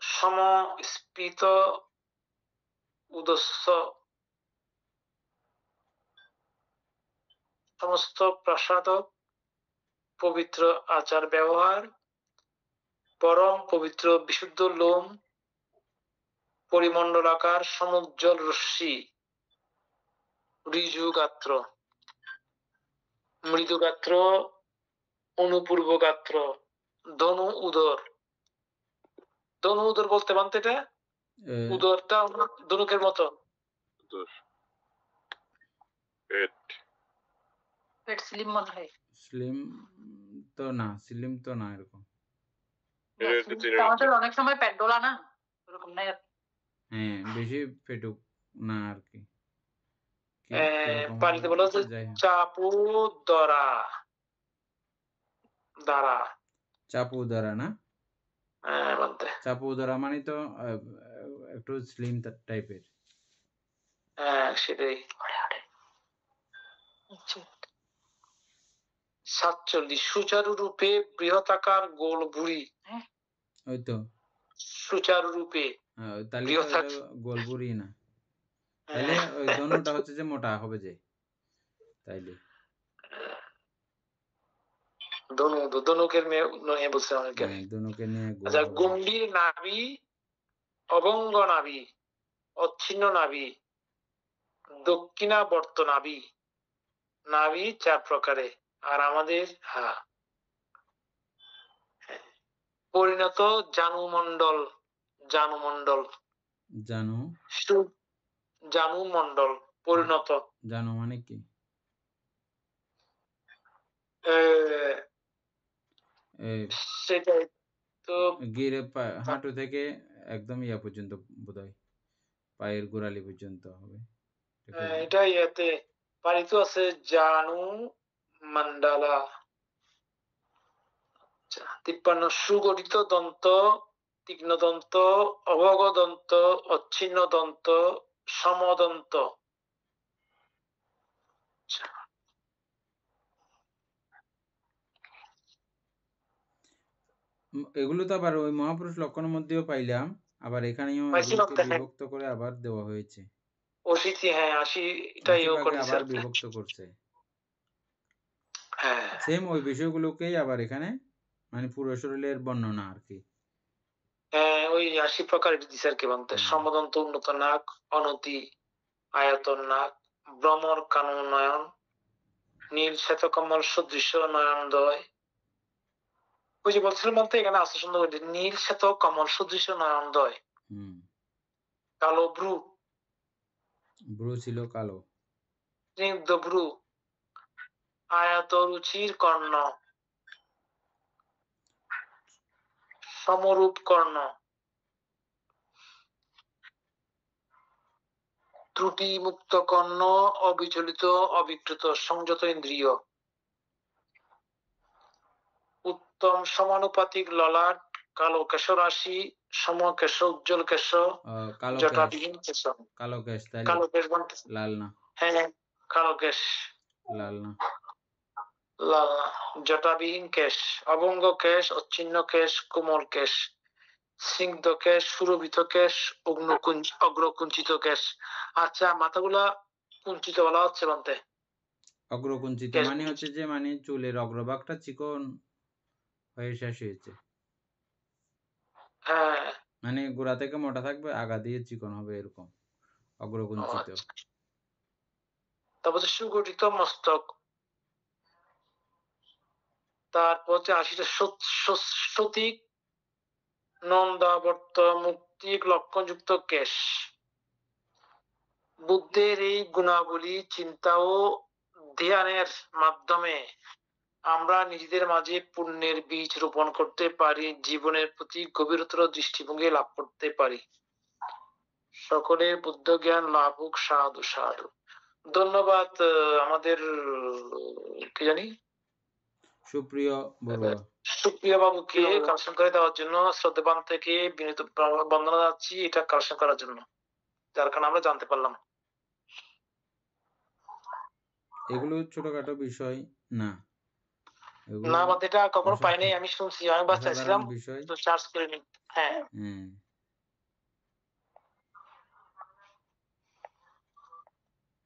সমস্পিত উদস্য, সমস্ত প্রসাদক পবিত্র আচার ব্যবহার, পরম পবিত্র বিশুদ্ধ লোম, পরিমণ্ডলাকার সমুজ্জ্বল রশ্মি, ঋজু গাত্র, মৃদু গাত্র, অনুপূর্ব গাত্র, ধনু উদর। ধনু উদর বলতে পারতে এটা এ, উদরটা ধনুকের মতো। পেট পেট স্লিম মনে হয়। স্লিম তো না, স্লিম তো না এরকম। আমাদের অনেক সময় পেট ডোলা না, ওরকম নাই আর কি। হ্যাঁ, বেশি পেটুক না আর কি। কিরকম পালিতে বলা হচ্ছে যাই হোক। চাপু দরা দ্বারা। চাপু দ্বারা না, বলতে চাপু দ্বারা মানে তো একটু স্লিম টাইপের। সেটাই। 47 সুচারু রূপে বৃহতাকার গোল ভুঁড়ি। ওই তো সুচারু রূপে তাহলে তো বৃহৎ এটা গোলপুরি না, তাহলে ওই ধনুটা হচ্ছে যে মোটা হবে যে, তাইলে ধনুকের মেয়ে বলছে অনেকে। হ্যাঁ, ধনুকে নিয়ে গোল আচ্ছা, হবে। গম্ভীর নাভি, অভঙ্গ নাভি, অচ্ছিন্ন নাভি, দক্ষিণাবর্ত নাভি। নাভি 4 প্রকারে। আর আমাদের পরিণত জানুমণ্ডল। জানুমণ্ডল জানো, জানুমণ্ডল পরিণত। জানো মানে কি? সেটাই তো। গিরে হাঁটু থেকে একদম ইয়া পর্যন্ত বোধহয় পায়ের গোড়ালি পর্যন্ত হবে। এটাই এতে পালিত আছে জানু মন্ডলা। 53 সুগঠিত দন্ত, তীক্ষ্ণ দন্ত, অভগ দন্ত, অচ্ছিন্ন দন্ত, সমদন্ত। এগুলো তো আবার ওই মহাপুরুষ লক্ষণের মধ্যেও পাইলাম, আবার এখানেও এগুলোকে বিভক্ত করে আবার দেওয়া হয়েছে। 80 হ্যাঁ 80টাই ও ভাগে করতেছে আবার বিভক্ত করছে। হ্যাঁ সেম ওই বিষয়গুলোকেই আবার এখানে মানে পুরো শরীরের বর্ণনা আর কি। ওই 80 প্রকার দিছে আর কি বলতে। সমদন্ত, উন্নত নাক, অনতি আয়তন নাক, ভ্রমর কানন নয়ন, নীল শ্বেত কমল সদৃশ নয়নদ্বয়। ওই যে বলছিলাম বলতে এখানে আছে সুন্দর করে নীল শ্বেত কমল সদৃশ নয়নদ্বয়। কালো ভ্রু, ভ্রু ছিল কালো, স্নিগ্ধ ভ্রু, আয়ত রুচির কর্ণ, সমরূপ কর্ণ, ত্রুটি মুক্ত কর্ণ, অবিচলিত অবিকৃত সংযত ইন্দ্রিয়, উত্তম সমানুপাতিক ললাট, কালো কেশরাশি, সমকেশ, উজ্জ্বল কেশ, জটাবিহীন কেশ। কালো কেশ, কালো কেশ বলতে লাল না? হ্যাঁ কালো কেশ, লাল না, লাল না। জটাবিহীন কেশ, অভঙ্গ কেশ, অচ্ছিন্ন কেশ, কোমল কেশ, স্নিগ্ধ কেশ, সুরভিত কেশ, অগ্রকুঞ্চিত কেশ। আচ্ছা, মাথাগুলা কুঞ্চিত বলা হচ্ছে বলতে। অগ্রকুঞ্চিত মানে হচ্ছে যে মানে চুলের অগ্রভাগটা চিকন হয়ে শেষ হয়েছে। হ্যাঁ মানে গোড়া থেকে মোটা থাকবে, আগা দিয়ে চিকন হবে, এরকম অগ্রকুঞ্চিত। তারপর সুগঠিত মস্তক, তারপর হচ্ছে 80টা সতিক নন্দাবর্ত মুক্তিক লক্ষণযুক্ত কেশ। বুদ্ধের এই গুণাবলী চিন্তা ও ধ্যানের মাধ্যমে আমরা নিজেদের মাঝে পুণ্যের বীজ রোপণ করতে পারি, জীবনের প্রতি গভীরতর দৃষ্টিভঙ্গি লাভ করতে পারি। সকলের বুদ্ধ জ্ঞান লাভ হোক। সাধু সাধু। ধন্যবাদ আমাদের কি জানি সুপ্রিয় বড়ুয়া, সুপ্রিয় বাবুকে কালেকশন করে দেওয়ার জন্য শ্রদ্ধাবান থেকে বিনীত বন্দনা জানাচ্ছি, এটা কালেকশন করার জন্য, যার কারণে আমরা জানতে পারলাম। এগুলো ছোটখাটো বিষয় না, না আমাদের এটা কখনো পাই নাই, আমি শুনছি, আমি বাঁচাইছিলাম তো সার্চ করে নি। হ্যাঁ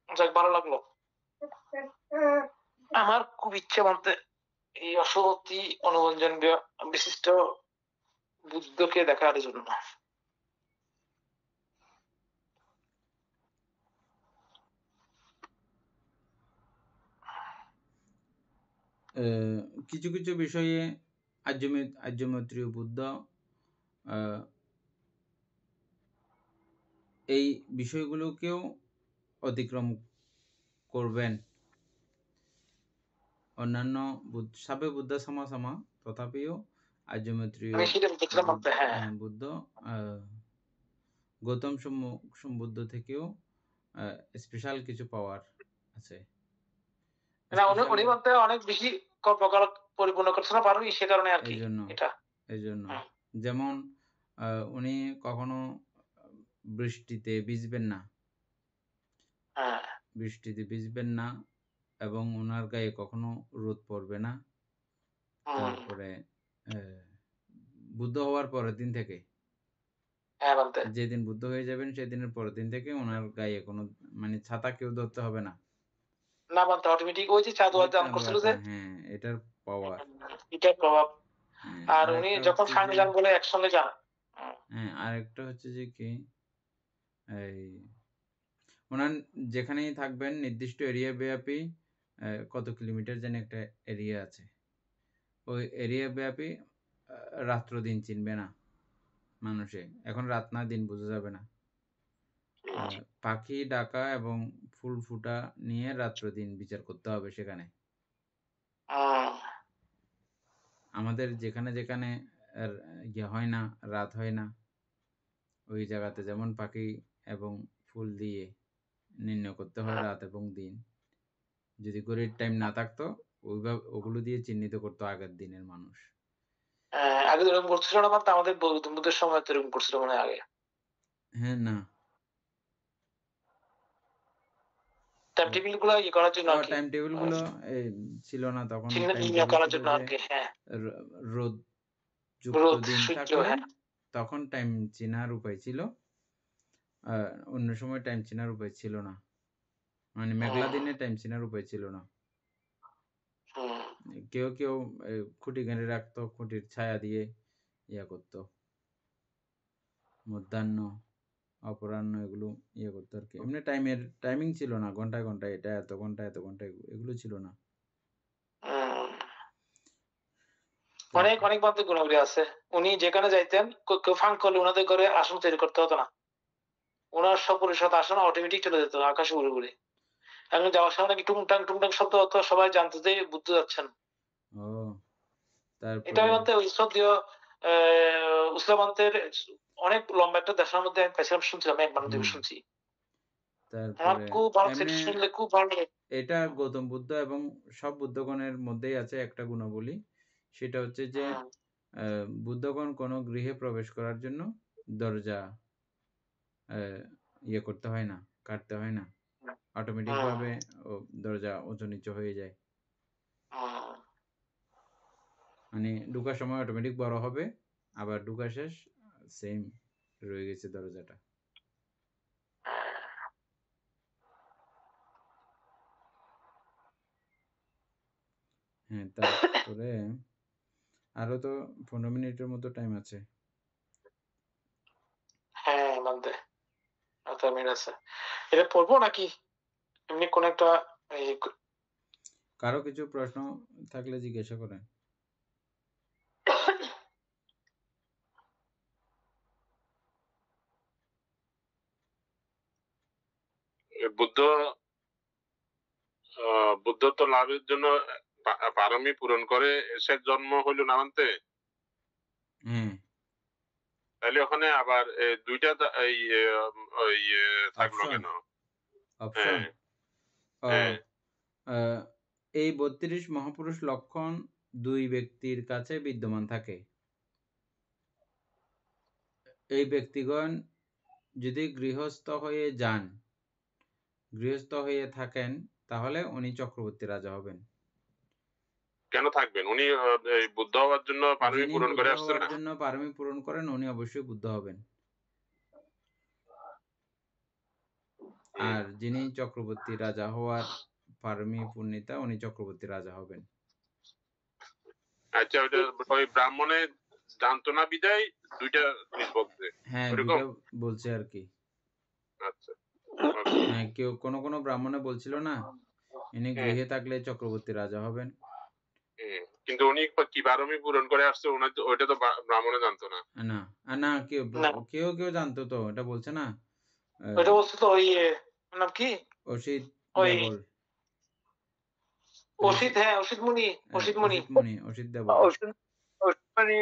যাক, ভালো লাগলো। আমার খুব ইচ্ছে বলতে এই অশ্বতী অনুরঞ্জন বিশিষ্ট বুদ্ধকে দেখার জন্য। কিছু কিছু বিষয়ে আর্যমৈত্রীয় বুদ্ধ এই বিষয়গুলোকেও অতিক্রম করবেন। অন্যান্য সাবে বুদ্ধ সমাসমা, তথাপিও আর্যমৈত্রীয় আমি সেটা দেখলাম আপনার, হ্যাঁ। বুদ্ধ গৌতম বুদ্ধ থেকেও স্পেশাল কিছু পাওয়ার আছে। না, উনি বলতে অনেক বেশি কর্মকাল পরিপূর্ণ করতে পারবি, সে কারণে আর কি এটা। এই জন্য যেমন উনি কখনো বৃষ্টিতে ভিজবেন না, বৃষ্টিতে ভিজবেন না, এবং ওনার গায়ে কখনো রোদ পড়বে না। তারপরে বুদ্ধ হওয়ার পরের দিন থেকে, যেদিন বুদ্ধ হয়ে যাবেন সেদিনের পরের দিন থেকে ওনার গায়ে কোনো মানে ছাতা কেউ ধরতে হবে না। না বলতে অটোমেটিক ওই যে চাঁদোয়া দান করছিল যে, হ্যাঁ, এটার পাওয়ার, এটার প্রভাব। আর উনি যখন সামনে যান বলে একসঙ্গে যান। হ্যাঁ, আরেকটা হচ্ছে যে কি, এই ওনার যেখানেই থাকবেন নির্দিষ্ট এরিয়া ব্যাপী কত কিলোমিটার জানি একটা এরিয়া আছে, ওই এরিয়া ব্যাপী রাত্র দিন চিনবে না মানুষে। এখন রাত না দিন বোঝা যাবে না। পাখি ডাকা এবং ফুল ফুটা নিয়ে রাত্র দিন বিচার করতে হবে সেখানে। আমাদের যেখানে যেখানে ইয়ে হয় না, রাত হয় না, ওই জায়গাতে যেমন পাখি এবং ফুল দিয়ে নির্ণয় করতে হয় রাত এবং দিন। যদি ঘড়ির টাইম না থাকতো, ওইভাবে ওগুলো দিয়ে চিহ্নিত করতো আগের দিনের মানুষ। আগে এরকম করছিল না, মাত্র আমাদের বুদ্ধের সময় তো এরকম করছিল মনে হয় আগে। হ্যাঁ, না টাইম টেবিল গুলো ই করার জন্য আর কি। টাইম টেবিল গুলো ছিল না তখন। চিহ্ন করার জন্য আর কি, হ্যাঁ। রোদ যুক্ত দিন থাকলে তখন টাইম চেনার উপায় ছিল, অন্য সময় টাইম চেনার উপায় ছিল না। মানে মেঘলা দিনে টাইম চেনার উপায় ছিল না। কেউ কেউ খুঁটি গাড়ি রাখতো, খুঁটির ছায়া দিয়ে ইয়া করতো, মধ্যাহ্ন অপরাহ্ন এগুলো ইয়ে করতো আর কি। এমনি টাইমিং ছিল না, ঘন্টায় ঘন্টায় এটা এত ঘন্টা এত ঘন্টা এগুলো ছিল না। অনেক অনেক বান্ধব গুণাবলী আছে। উনি যেখানে যাইতেন, কেউ ফাঁক করলে ওনাদের ঘরে আসন তৈরি করতে হতো না, ওনার সব পরিষদ আসন অটোমেটিক চলে যেত আকাশে উড়ে উড়ে। এখন যাওয়ার সময় নাকি টুংটাং টুংটাং শব্দ হতো, সবাই জানতো যে বুদ্ধ যাচ্ছেন। এটা বলতে ওই শ্রদ্ধেয় উসলামান্তের অনেক লম্বা একটা দেশের মধ্যে আমি পেছিলাম, শুনছিলাম, এক বান্ধব শুনছি। আমার খুব ভালো থেকে শুনলে খুব ভালো লাগে। এটা গৌতম বুদ্ধ এবং সব বুদ্ধগণের মধ্যেই আছে একটা গুণাবলী, সেটা হচ্ছে যে বুদ্ধগণ কোনো গৃহে প্রবেশ করার জন্য দরজা ইয়ে করতে হয় না, কাটতে হয় না, অটোমেটিক ভাবে দরজা উঁচু নিচু হয়ে যায়। মানে ঢুকার সময় অটোমেটিক বড় হবে, আবার ঢুকা শেষ সেম রয়ে গেছে দরজাটা। হ্যাঁ, তারপরে আরো তো 15 মিনিটের মতো টাইম আছে। হ্যাঁ, মানতে আচ্ছা মিনিট আছে। এটা পড়বো নাকি এমনি কোন একটা? কারো কিছু প্রশ্ন থাকলে জিজ্ঞাসা করেন। বুদ্ধত্ব লাভের জন্য পারমি পূরণ করে এসের জন্ম হইল না মানতে। তাহলে ওখানে আবার দুইটা থাকলো কেন অপশন? এই 32 মহাপুরুষ লক্ষণ দুই ব্যক্তির কাছে বিদ্যমান থাকে। এই ব্যক্তিগণ যদি গৃহস্থ হয়ে যান, গৃহস্থ হয়ে থাকেন, তাহলে উনি চক্রবর্তী রাজা হবেন। কেন থাকবেন? উনি বুদ্ধ হওয়ার জন্য পারমি পূরণ করে আসছেন না? জন্য পারমি পূরণ করেন, উনি অবশ্যই বুদ্ধ হবেন। আর যিনি চক্রবর্তী রাজা হওয়ার পারমি পূর্ণিতা, উনি চক্রবর্তী রাজা হবেন। আচ্ছা, ওই ব্রাহ্মণের জানতো না বিদায় দুইটা জিনিস বলছে হ্যাঁ ওরকম। দুইটা বলছে আর কি। আচ্ছা হ্যাঁ কেউ কোনো ব্রাহ্মণে বলছিল না ইনি হুম। গৃহে থাকলে চক্রবর্তী রাজা হবেন। কিন্তু উনি কি বারমি পূরণ করে আসছে ওইটা তো ব্রাহ্মণে জানতো না। না না না কেউ জানতো তো, এটা বলছে না ওইটা বলছে তো ওই ওর নাম কি অসিত ওই দেবল। অসিত, হ্যাঁ অসিত মুনি, অসিত মুনি। অসিত দেবল। মানে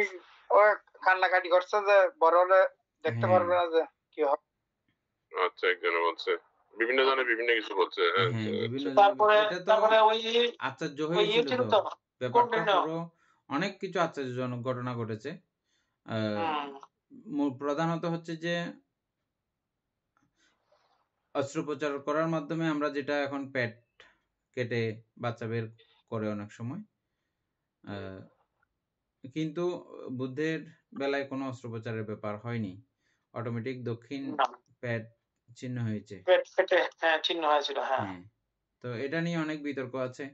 ও কান্নাকাটি করছে যে বড় হলে দেখতে হ্যাঁ। পারবে না যে কি হবে। আচ্ছা একজনে বলছে, বিভিন্ন জনে বিভিন্ন কিছু বলছে। হ্যাঁ বিভিন্ন তারপরে এটা তো তারপরে ওই আশ্চর্য ওই হয়েছিল ছিল তো তো ব্যাপারটা, কৌন্ডিন্য। পুরো অনেক কিছু আশ্চর্যজনক ঘটনা ঘটেছে। হুম। প্রধানত হচ্ছে যে অস্ত্রোপচার করার মাধ্যমে আমরা যেটা এখন পেট কেটে বাচ্চা বের করে অনেক সময়, কিন্তু বুদ্ধের বেলায় কোনো অস্ত্রোপচারের ব্যাপার হয়নি, অটোমেটিক দক্ষিণ না, পেট ছিন্ন হয়েছে। পেট ফেটে হ্যাঁ চিহ্ন হয়েছিল। হ্যাঁ হ্যাঁ তো এটা নিয়ে অনেক বিতর্ক আছে।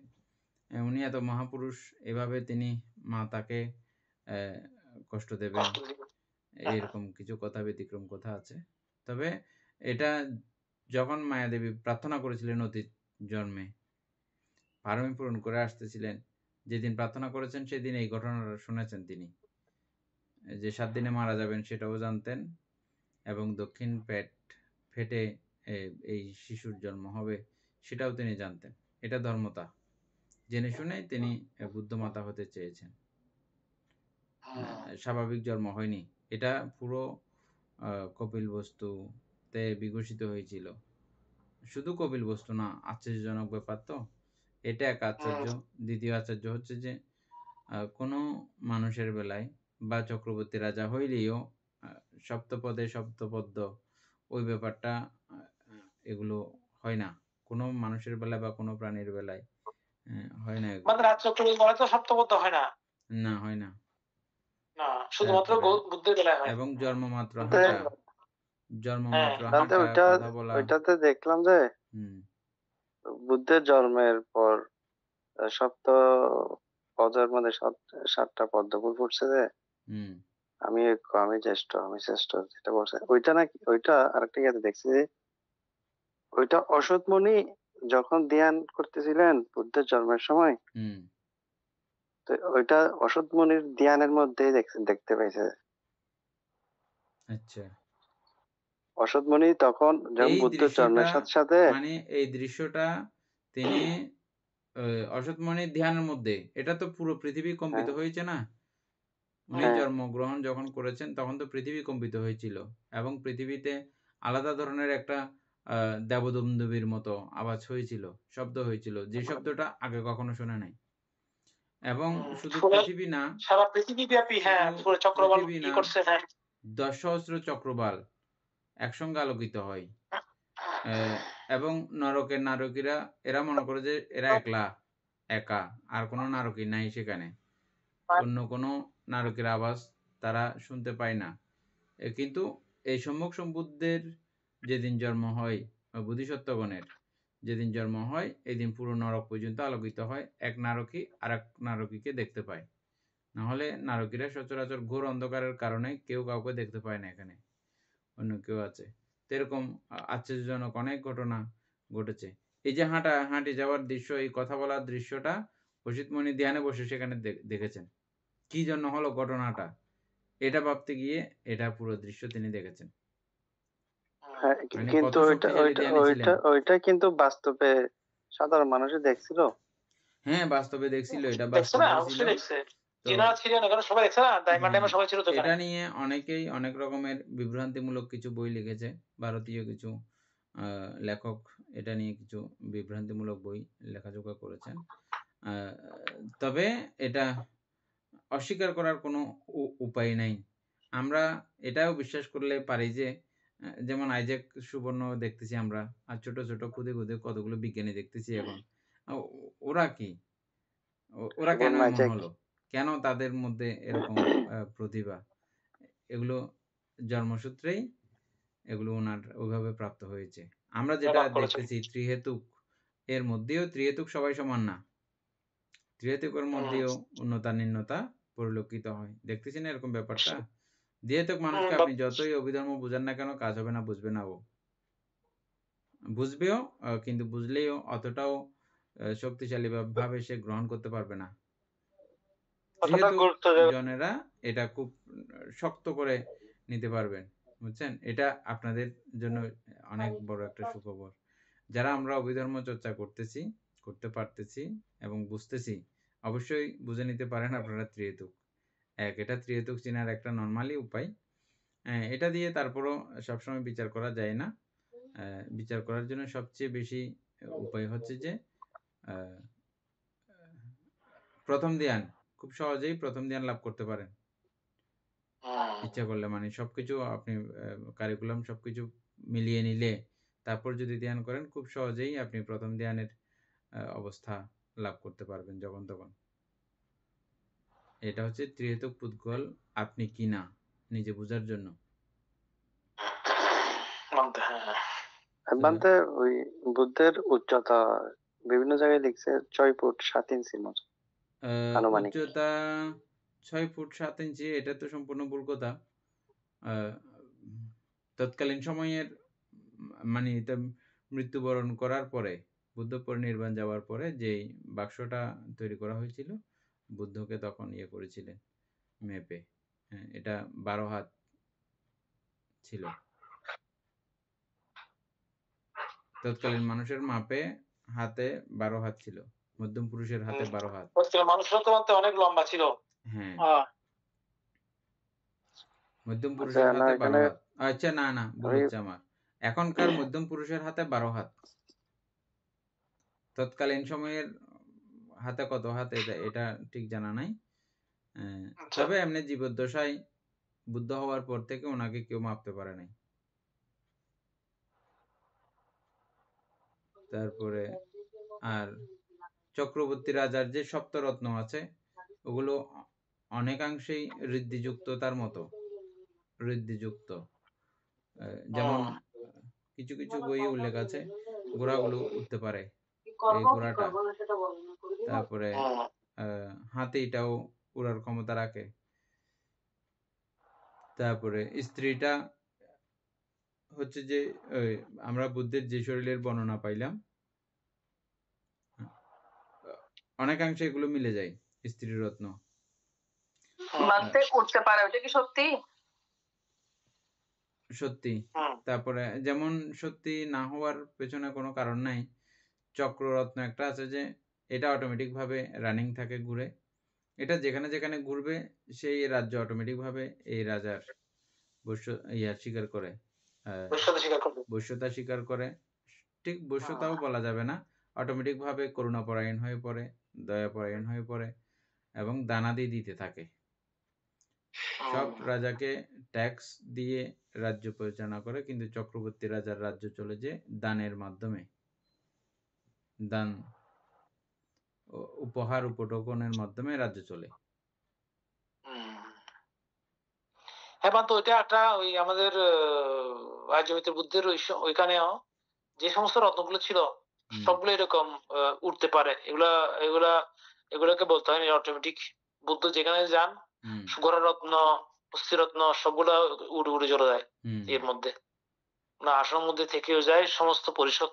উনি এত মহাপুরুষ, এভাবে তিনি মাতাকে কষ্ট দেবেন, কষ্ট দিবে। হ্যাঁ, এরকম কিছু কথা ব্যতিক্রম কথা আছে। তবে এটা যখন মায়াদেবী প্রার্থনা করেছিলেন অতীত জন্মে, পারমি পূরণ করে আসতেছিলেন, যেদিন প্রার্থনা করেছেন সেদিন এই ঘটনাটা শুনেছেন তিনি, যে 7 দিনে মারা যাবেন সেটাও জানতেন, এবং দক্ষিণ পেট ফেটে এই শিশুর জন্ম হবে সেটাও তিনি জানতেন। এটা ধর্মতা জেনে শুনে তিনি বুদ্ধমাতা হতে চেয়েছেন। স্বাভাবিক জন্ম হয়নি, এটা পুরো কপিল বস্তুতে বিকশিত হয়েছিল। শুধু কপিল বস্তু না, আশ্চর্যজনক ব্যাপার তো এটা এক আশ্চর্য। দ্বিতীয় আশ্চর্য হচ্ছে যে কোনো মানুষের বেলায় বা চক্রবর্তী রাজা হইলেও সপ্তপদে সপ্তপদ্য ওই ব্যাপারটা এগুলো হয় না কোনো মানুষের বেলায় বা কোনো প্রাণীর বেলায়, হয় না এগুলো। মানে রাজচক্রবর্তী বলে তো সপ্তপদ্য হয় না। না হয় না। না শুধুমাত্র তারপরে বুদ্ধের বেলায় হয়। এবং জন্মমাত্র কিন্তু হাঁটা, জন্মমাত্র হ্যাঁ। জানতে হাঁটা, ওইটা কথা বলা। ওইটাতে দেখলাম যে হুম বুদ্ধের জন্মের পর সপ্ত পদের মধ্যে 7টা পদ্মফুল ফুটছে যে হুম আমি জ্যেষ্ঠ আমি শ্রেষ্ঠ যেটা বলছে ওইটা নাকি, ওইটা আরেকটা ইয়েতে দেখছি যে ওইটা অসৎ মুনি যখন ধ্যান করতেছিলেন বুদ্ধের জন্মের সময়, হুম তো ওইটা অসৎ মুনির ধ্যানের মধ্যেই দেখতে পাইছে। আচ্ছা অসৎ মুনি তখন যখন এই বুদ্ধের দৃশ্যটা, জন্মের সাথে সাথে মানে এই দৃশ্যটা তিনি অসৎমণির ধ্যানের মধ্যে, এটা তো পুরো পৃথিবী কম্পিত হ্যাঁ হয়েছে না। উনি হ্যাঁ জন্মগ্রহণ যখন করেছেন তখন তো পৃথিবী কম্পিত হয়েছিল, এবং পৃথিবীতে আলাদা ধরনের একটা দেবদুন্দুবির মতো আওয়াজ হয়েছিল, শব্দ হয়েছিল, যে শব্দটা আগে কখনো শোনা নাই। এবং শুধু পৃথিবী না, সারা পৃথিবী ব্যাপী হ্যাঁ শুধু পুরো চক্রবাল পৃথিবী কি না, করছে। হ্যাঁ 10 সহস্র চক্রবাল একসঙ্গে আলোকিত হয়। এবং নরকের নারকীরা এরা মনে করে যে এরা একা, আর কোনো নারকী নাই সেখানে, অন্য কোনো নারকের আওয়াজ তারা শুনতে পায় না। কিন্তু এই সম্মুখ সম্বুদ্ধের যেদিন জন্ম হয়, বোধিসত্ত্বগণের যেদিন জন্ম হয়, এদিন পুরো নরক পর্যন্ত আলোকিত হয়, এক নারকী আর এক নারকীকে দেখতে পায়। নাহলে নারকীরা সচরাচর ঘোর অন্ধকারের কারণে কেউ কাউকে দেখতে পায় না, এখানে অন্য কেউ আছে। তো এরকম আশ্চর্যজনক অনেক ঘটনা ঘটেছে। এই যে হাঁটি যাওয়ার দৃশ্য, এই কথা বলার দৃশ্যটা অসিতমণি ধ্যানে বসে সেখানে দেখেছেন। কি জন্য হলো ঘটনাটা, এটা ভাবতে গিয়ে এটা পুরো দৃশ্য তিনি দেখেছেন। হ্যাঁ মানে কিন্তু কত ওইটা শক্তিশালী ওইটা ধ্যানে ছিলেন। ওইটা ওইটা কিন্তু বাস্তবে সাধারণ মানুষই দেখছিল। হ্যাঁ বাস্তবে দেখছিল, এটা দেখছে না, বাস্তবেও ছিল। অবশ্যই দেখছে। তো যিনারা ছিলেন এখানে সবাই দেখছে না, ডায়মন্ড হ্যাঁ, সবাই ছিল তো এখানে। এটা নিয়ে অনেকেই অনেক রকমের বিভ্রান্তিমূলক কিছু বই লিখেছে, ভারতীয় কিছু লেখক এটা নিয়ে কিছু বিভ্রান্তিমূলক বই লেখাজোখা করেছেন। তবে এটা অস্বীকার করার কোনো উপায় নাই। আমরা এটাও বিশ্বাস করলে পারি যে যেমন আইজ্যাক সুবর্ণ দেখতেছি আমরা, আর ছোট ছোট খুদে খুদে কতগুলো বিজ্ঞানী দেখতেছি এখন। ওরা কি, ওরা কেন সুবর্ণ এমন আইজ্যাক হলো, কেন তাদের মধ্যে এরকম প্রতিভা, এগুলো জন্মসূত্রেই এগুলো ওনার ওইভাবে প্রাপ্ত হয়েছে। আমরা যেটা লাভ করেছেন। দেখতেছি ত্রিহেতুক, এর মধ্যেও ত্রিহেতুক সবাই সমান না, ত্রিহেতুকের মধ্যেও উন্নতা নিম্নতা পরিলক্ষিত হয়। দেখতেছেন এরকম ব্যাপারটা? দিয়ে তো মানুষকে হুম, আপনি যতই অভিধর্ম বুঝান না কেন কাজ হবে না, বুঝবে না ও। বুঝবেও কিন্তু বুঝলেও অতটাও শক্তিশালী ভাবে সে গ্রহণ করতে পারবে না। অতটা যেহেতু গুরুত্ব দেবে। জনেরা এটা খুব শক্ত করে নিতে পারবেন। বুঝছেন? এটা আপনাদের জন্য অনেক বড় একটা সুখবর। যারা আমরা অভিধর্ম চর্চা করতেছি, করতে পারতেছি এবং বুঝতেছি, অবশ্যই বুঝে নিতে পারেন আপনারা ত্রিহেতুক। এটা ত্রিহেতুক চিনার একটা নরমালি উপায়। এটা দিয়ে তারপরও সবসময় বিচার করা যায় না। বিচার করার জন্য সবচেয়ে বেশি উপায় হচ্ছে যে আ প্রথম ধ্যান। খুব সহজেই প্রথম ধ্যান লাভ করতে পারেন। ইচ্ছা করলে মানে সবকিছু আপনি কারিকুলাম সবকিছু মিলিয়ে নিলে তারপর যদি ধ্যান করেন খুব সহজেই আপনি প্রথম ধ্যানের অবস্থা লাভ করতে পারবেন যখন তখন। এটা হচ্ছে ত্রিহেতুক পুদ্গল আপনি কি না নিজে বোঝার জন্য। মানতে হ্যাঁ। বানতে ওই বুদ্ধের উচ্চতা বিভিন্ন জায়গায় লিখছে 6 ফুট 7 ইঞ্চির মতো আনুমানিক। উচ্চতা 6 ফুট 7 ইঞ্চি এটা তো সম্পূর্ণ ভুল কথা। আ তৎকালীন সময়ের মানে এটা মৃত্যুবরণ করার পরে বুদ্ধ পরিনির্বাণ যাওয়ার পরে যেই বাক্সটা তৈরি করা হয়েছিল বুদ্ধকে তখন ইয়ে করেছিলেন মেপে। হ্যাঁ, এটা 12 হাত ছিল। তৎকালীন মানুষের মাপে হাতে 12 হাত ছিল। মধ্যম পুরুষের হাতে 12 হাত। মানুষরা তো মানতে অনেক লম্বা ছিল। হ্যাঁ। আহ, মধ্যম আচ্ছা পুরুষের না হাতে 12 এখানে হাত। আচ্ছা না, ভুল ওই হচ্ছে আমার। এখনকার মধ্যম পুরুষের হাতে 12 হাত। তৎকালীন সময়ের হাতে কত হাত এটা ঠিক জানা নাই। আচ্ছা। তবে এমনি জীবদ্দশায় বুদ্ধ হওয়ার পর থেকে ওনাকে কেউ মাপতে পারে নাই। তারপরে আর চক্রবর্তী রাজার যে সপ্তরত্ন আছে ওগুলো অনেকাংশেই ঋদ্ধিযুক্ততার মতো। ঋদ্ধিযুক্ত। যেমন কিছু কিছু বইয়ে উল্লেখ আছে ঘোড়াগুলো উঠতে পারে। এই ঘোড়াটা। তারপরে হাতিটাও উড়ার ক্ষমতা রাখে। তারপরে স্ত্রীটা হচ্ছে যে আমরা বুদ্ধের যে শরীরের বর্ণনা পাইলাম অনেকাংশে এগুলো মিলে যায় স্ত্রী রত্ন। মানতে উঠতে পারে ওটা কি সত্যি? সত্যি। তারপরে যেমন সত্যি না হওয়ার পেছনে কোনো কারণ নাই। চক্ররত্ন একটা আছে যে এটা অটোমেটিক ভাবে রানিং থাকে ঘুরে। এটা যেখানে যেখানে ঘুরবে সেই রাজ্য অটোমেটিক ভাবে এই রাজার স্বীকার করে। বৈশ্যতা স্বীকার করে। ঠিক বৈশ্যতাও বলা যাবে না। অটোমেটিক ভাবে করুণাপরায়ণ হয়ে পড়ে, দয়াপরায়ণ হয়ে পড়ে এবং দানাদি দিতে থাকে। সব রাজাকে ট্যাক্স দিয়ে রাজ্য পরিচালনা করে কিন্তু চক্রবর্তী রাজার রাজ্য চলে যে দানের মাধ্যমে। দান উপহার উপঢৌকনের মাধ্যমে রাজ্য চলে। হ্যাঁ তো ওইটা একটা ওই আমাদের আর্যমিত্র বুদ্ধের ওইখানেও যে সমস্ত রত্নগুলো ছিল সবগুলো এরকম উঠতে পারে। এগুলাকে বলতে হয় অটোমেটিক। বুদ্ধ যেখানে যান ঘোড়া রত্ন অস্থিরত্ন সবগুলা উড়ে উড়ে চলে যায় এর মধ্যে। না আসনের মধ্যে থেকেও যায় সমস্ত পরিষদ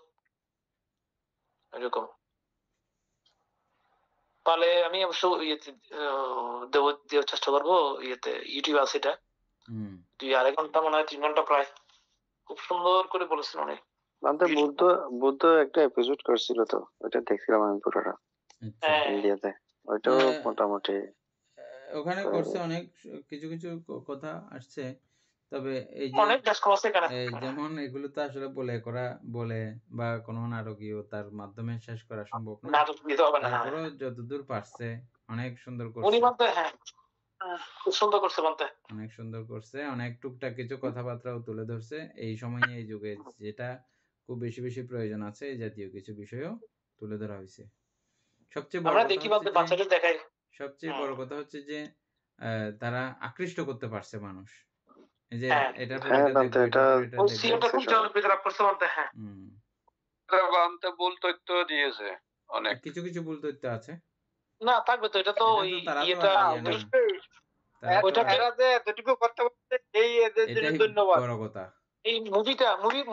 এরকম। তাহলে আমি অবশ্য ইয়েতে দেওয়ার চেষ্টা করবো। ইয়েতে ইউটিউব আছে এটা। 2-2.5 ঘন্টা মনে হয় 3 ঘন্টা প্রায়। খুব সুন্দর করে বলেছেন অনেক। বুদ্ধ একটা এপিসোড করছিল তো ওটা দেখছিলাম আমি পুরোটা ইন্ডিয়াতে। ওইটাও মোটামুটি ওখানে করছে অনেক কিছু কিছু কথা আসছে। তবে এই যে যেমন এগুলো তো আসলে বলে বা কোনো নাটকীয়তার মাধ্যমে শেষ করা সম্ভব না। তারপরেও যতদূর পারছে অনেক সুন্দর করছে। খুব সুন্দর করছে অনেক সুন্দর করছে। অনেক টুকটাক কিছু কথাবার্তাও তুলে ধরছে। এই সময়ে এই যুগে যেটা খুব বেশি বেশি প্রয়োজন আছে এই জাতীয় কিছু বিষয়ও তুলে ধরা হয়েছে। সবচেয়ে বড় কথা হচ্ছে যে তারা আকৃষ্ট করতে পারছে মানুষ। এই যে এটার পর এটা দেখবো, এটার পর এটা দেখবো। ভুল তথ্য দিয়েছে অনেক। কিছু কিছু ভুল তথ্য আছে। না থাকবে তো, এটা তো এটা ওই তো তারা তো ইয়েটা আর ইয়ে না, তারা তো ওইটাকে এরা যে এতটুকু করতে পারছে এই এদের জন্য এটাই ধন্যবাদ। বড় কথা। এই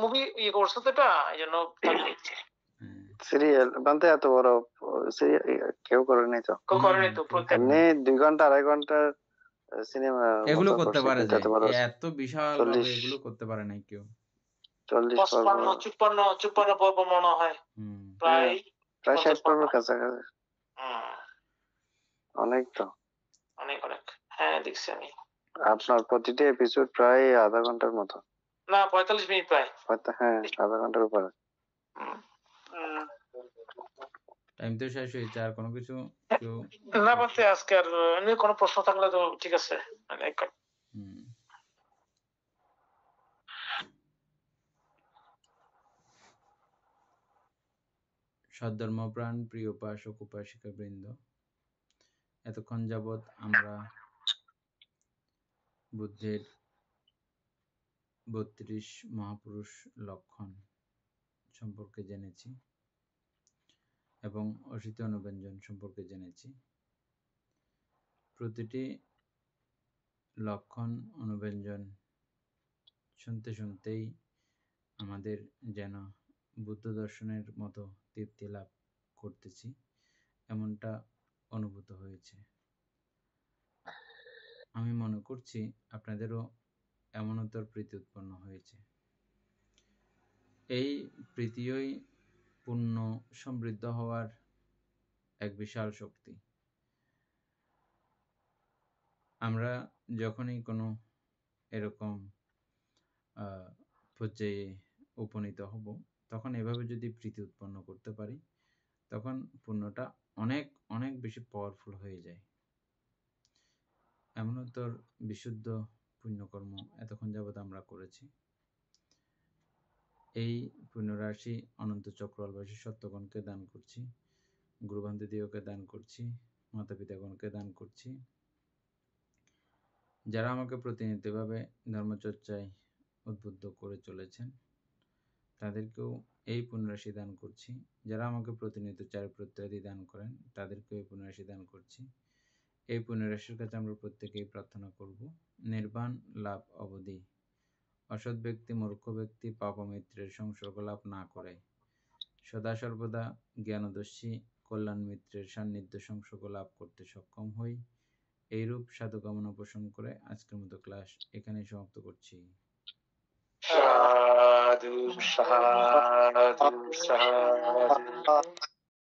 মুভি ইয়ে করছে তো, এটা এই জন্য থাকবে। হ্যাঁ। সিরিয়াল বানতে এত বড় সিরিয়াল কেউ করেনি তো। কেউ করেনি তো, কেউ প্রত্যেক করেনি। এমনি 2 ঘন্টা 2.5 ঘন্টার সিনেমা এগুলো মতো করতে করছে, পারে কিন্তু যে এত বড় এত বিশাল ভাবে 40 এগুলো করতে পারে নাই কেউ। 40 পর্ব, 55 পর্ব মনে হয়, হুম। প্রায় প্রায় 60 50 পর্বের কাছাকাছি। হুম, অনেক তো। অনেক অনেক। হ্যাঁ দেখছি আমি। আপনার প্রতিটি এপিসোড প্রায় আধা ঘন্টার মতো। না 45 মিনিট প্রায়। হয়তো হ্যাঁ, আধা ঘন্টার উপরে। হুম। টাইম তো শেষ হয়েছে, আর কোনো কিছু কেউ? না বলতে আজকে আর এমনি কোনো প্রশ্ন থাকলে তো ঠিক আছে। হুম। সদ্ধর্মপ্রাণ প্রিয় উপাসক উপাসিকা বৃন্দ, এতক্ষণ যাবৎ আমরা বুদ্ধের 32 মহাপুরুষ লক্ষণ সম্পর্কে জেনেছি এবং অসিত অনুব্যঞ্জন সম্পর্কে জেনেছি। প্রতিটি লক্ষণ অনুব্যঞ্জন শুনতে শুনতেই আমাদের যেন বুদ্ধ দর্শনের মতো তৃপ্তি লাভ করতেছি, এমনটা অনুভূত হয়েছে। আমি মনে করছি আপনাদেরও এমনতর প্রীতি উৎপন্ন হয়েছে। এই প্রীতিই পূর্ণ সমৃদ্ধ হওয়ার এক বিশাল শক্তি। আমরা যখনই কোনো এরকম পর্যায়ে উপনীত হব, তখন এভাবে যদি প্রীতি উৎপন্ন করতে পারি, তখন পুণ্যটা অনেক অনেক বেশি পাওয়ারফুল হয়ে যায়। এমনতর বিশুদ্ধ পুণ্যকর্ম এতক্ষণ যাবৎ আমরা করেছি। এই পুণ্যরাশি অনন্ত চক্রবাসী সত্যগণকে দান করছি, গুরুবান্ধবীকে দান করছি, মাতা পিতাগণকে দান করছি, যারা আমাকে প্রতিনিয়তভাবে ধর্মচর্চায় উদ্বুদ্ধ করে চলেছেন তাদেরকেও এই পুণ্যরাশি দান করছি। যারা আমাকে প্রতিনিয়ত চারিত্রাদি দান করেন তাদেরকেও এই পুণ্যরাশি দান করছি। এই পুণ্যরাশির কাছে আমরা প্রত্যেকেই প্রার্থনা করব নির্বাণ লাভ অবধি অসৎ ব্যক্তি মূর্খ ব্যক্তি পাপমিত্রের সংসর্গ লাভ না করে সদা সর্বদা জ্ঞানদর্শী কল্যাণ মিত্রের সান্নিধ্য সংসর্গ লাভ করতে সক্ষম হই। এইরূপ সাধুকামনা পোষণ করে আজকের মতো ক্লাস এখানেই সমাপ্ত করছি। সাধু সাধু সাধু।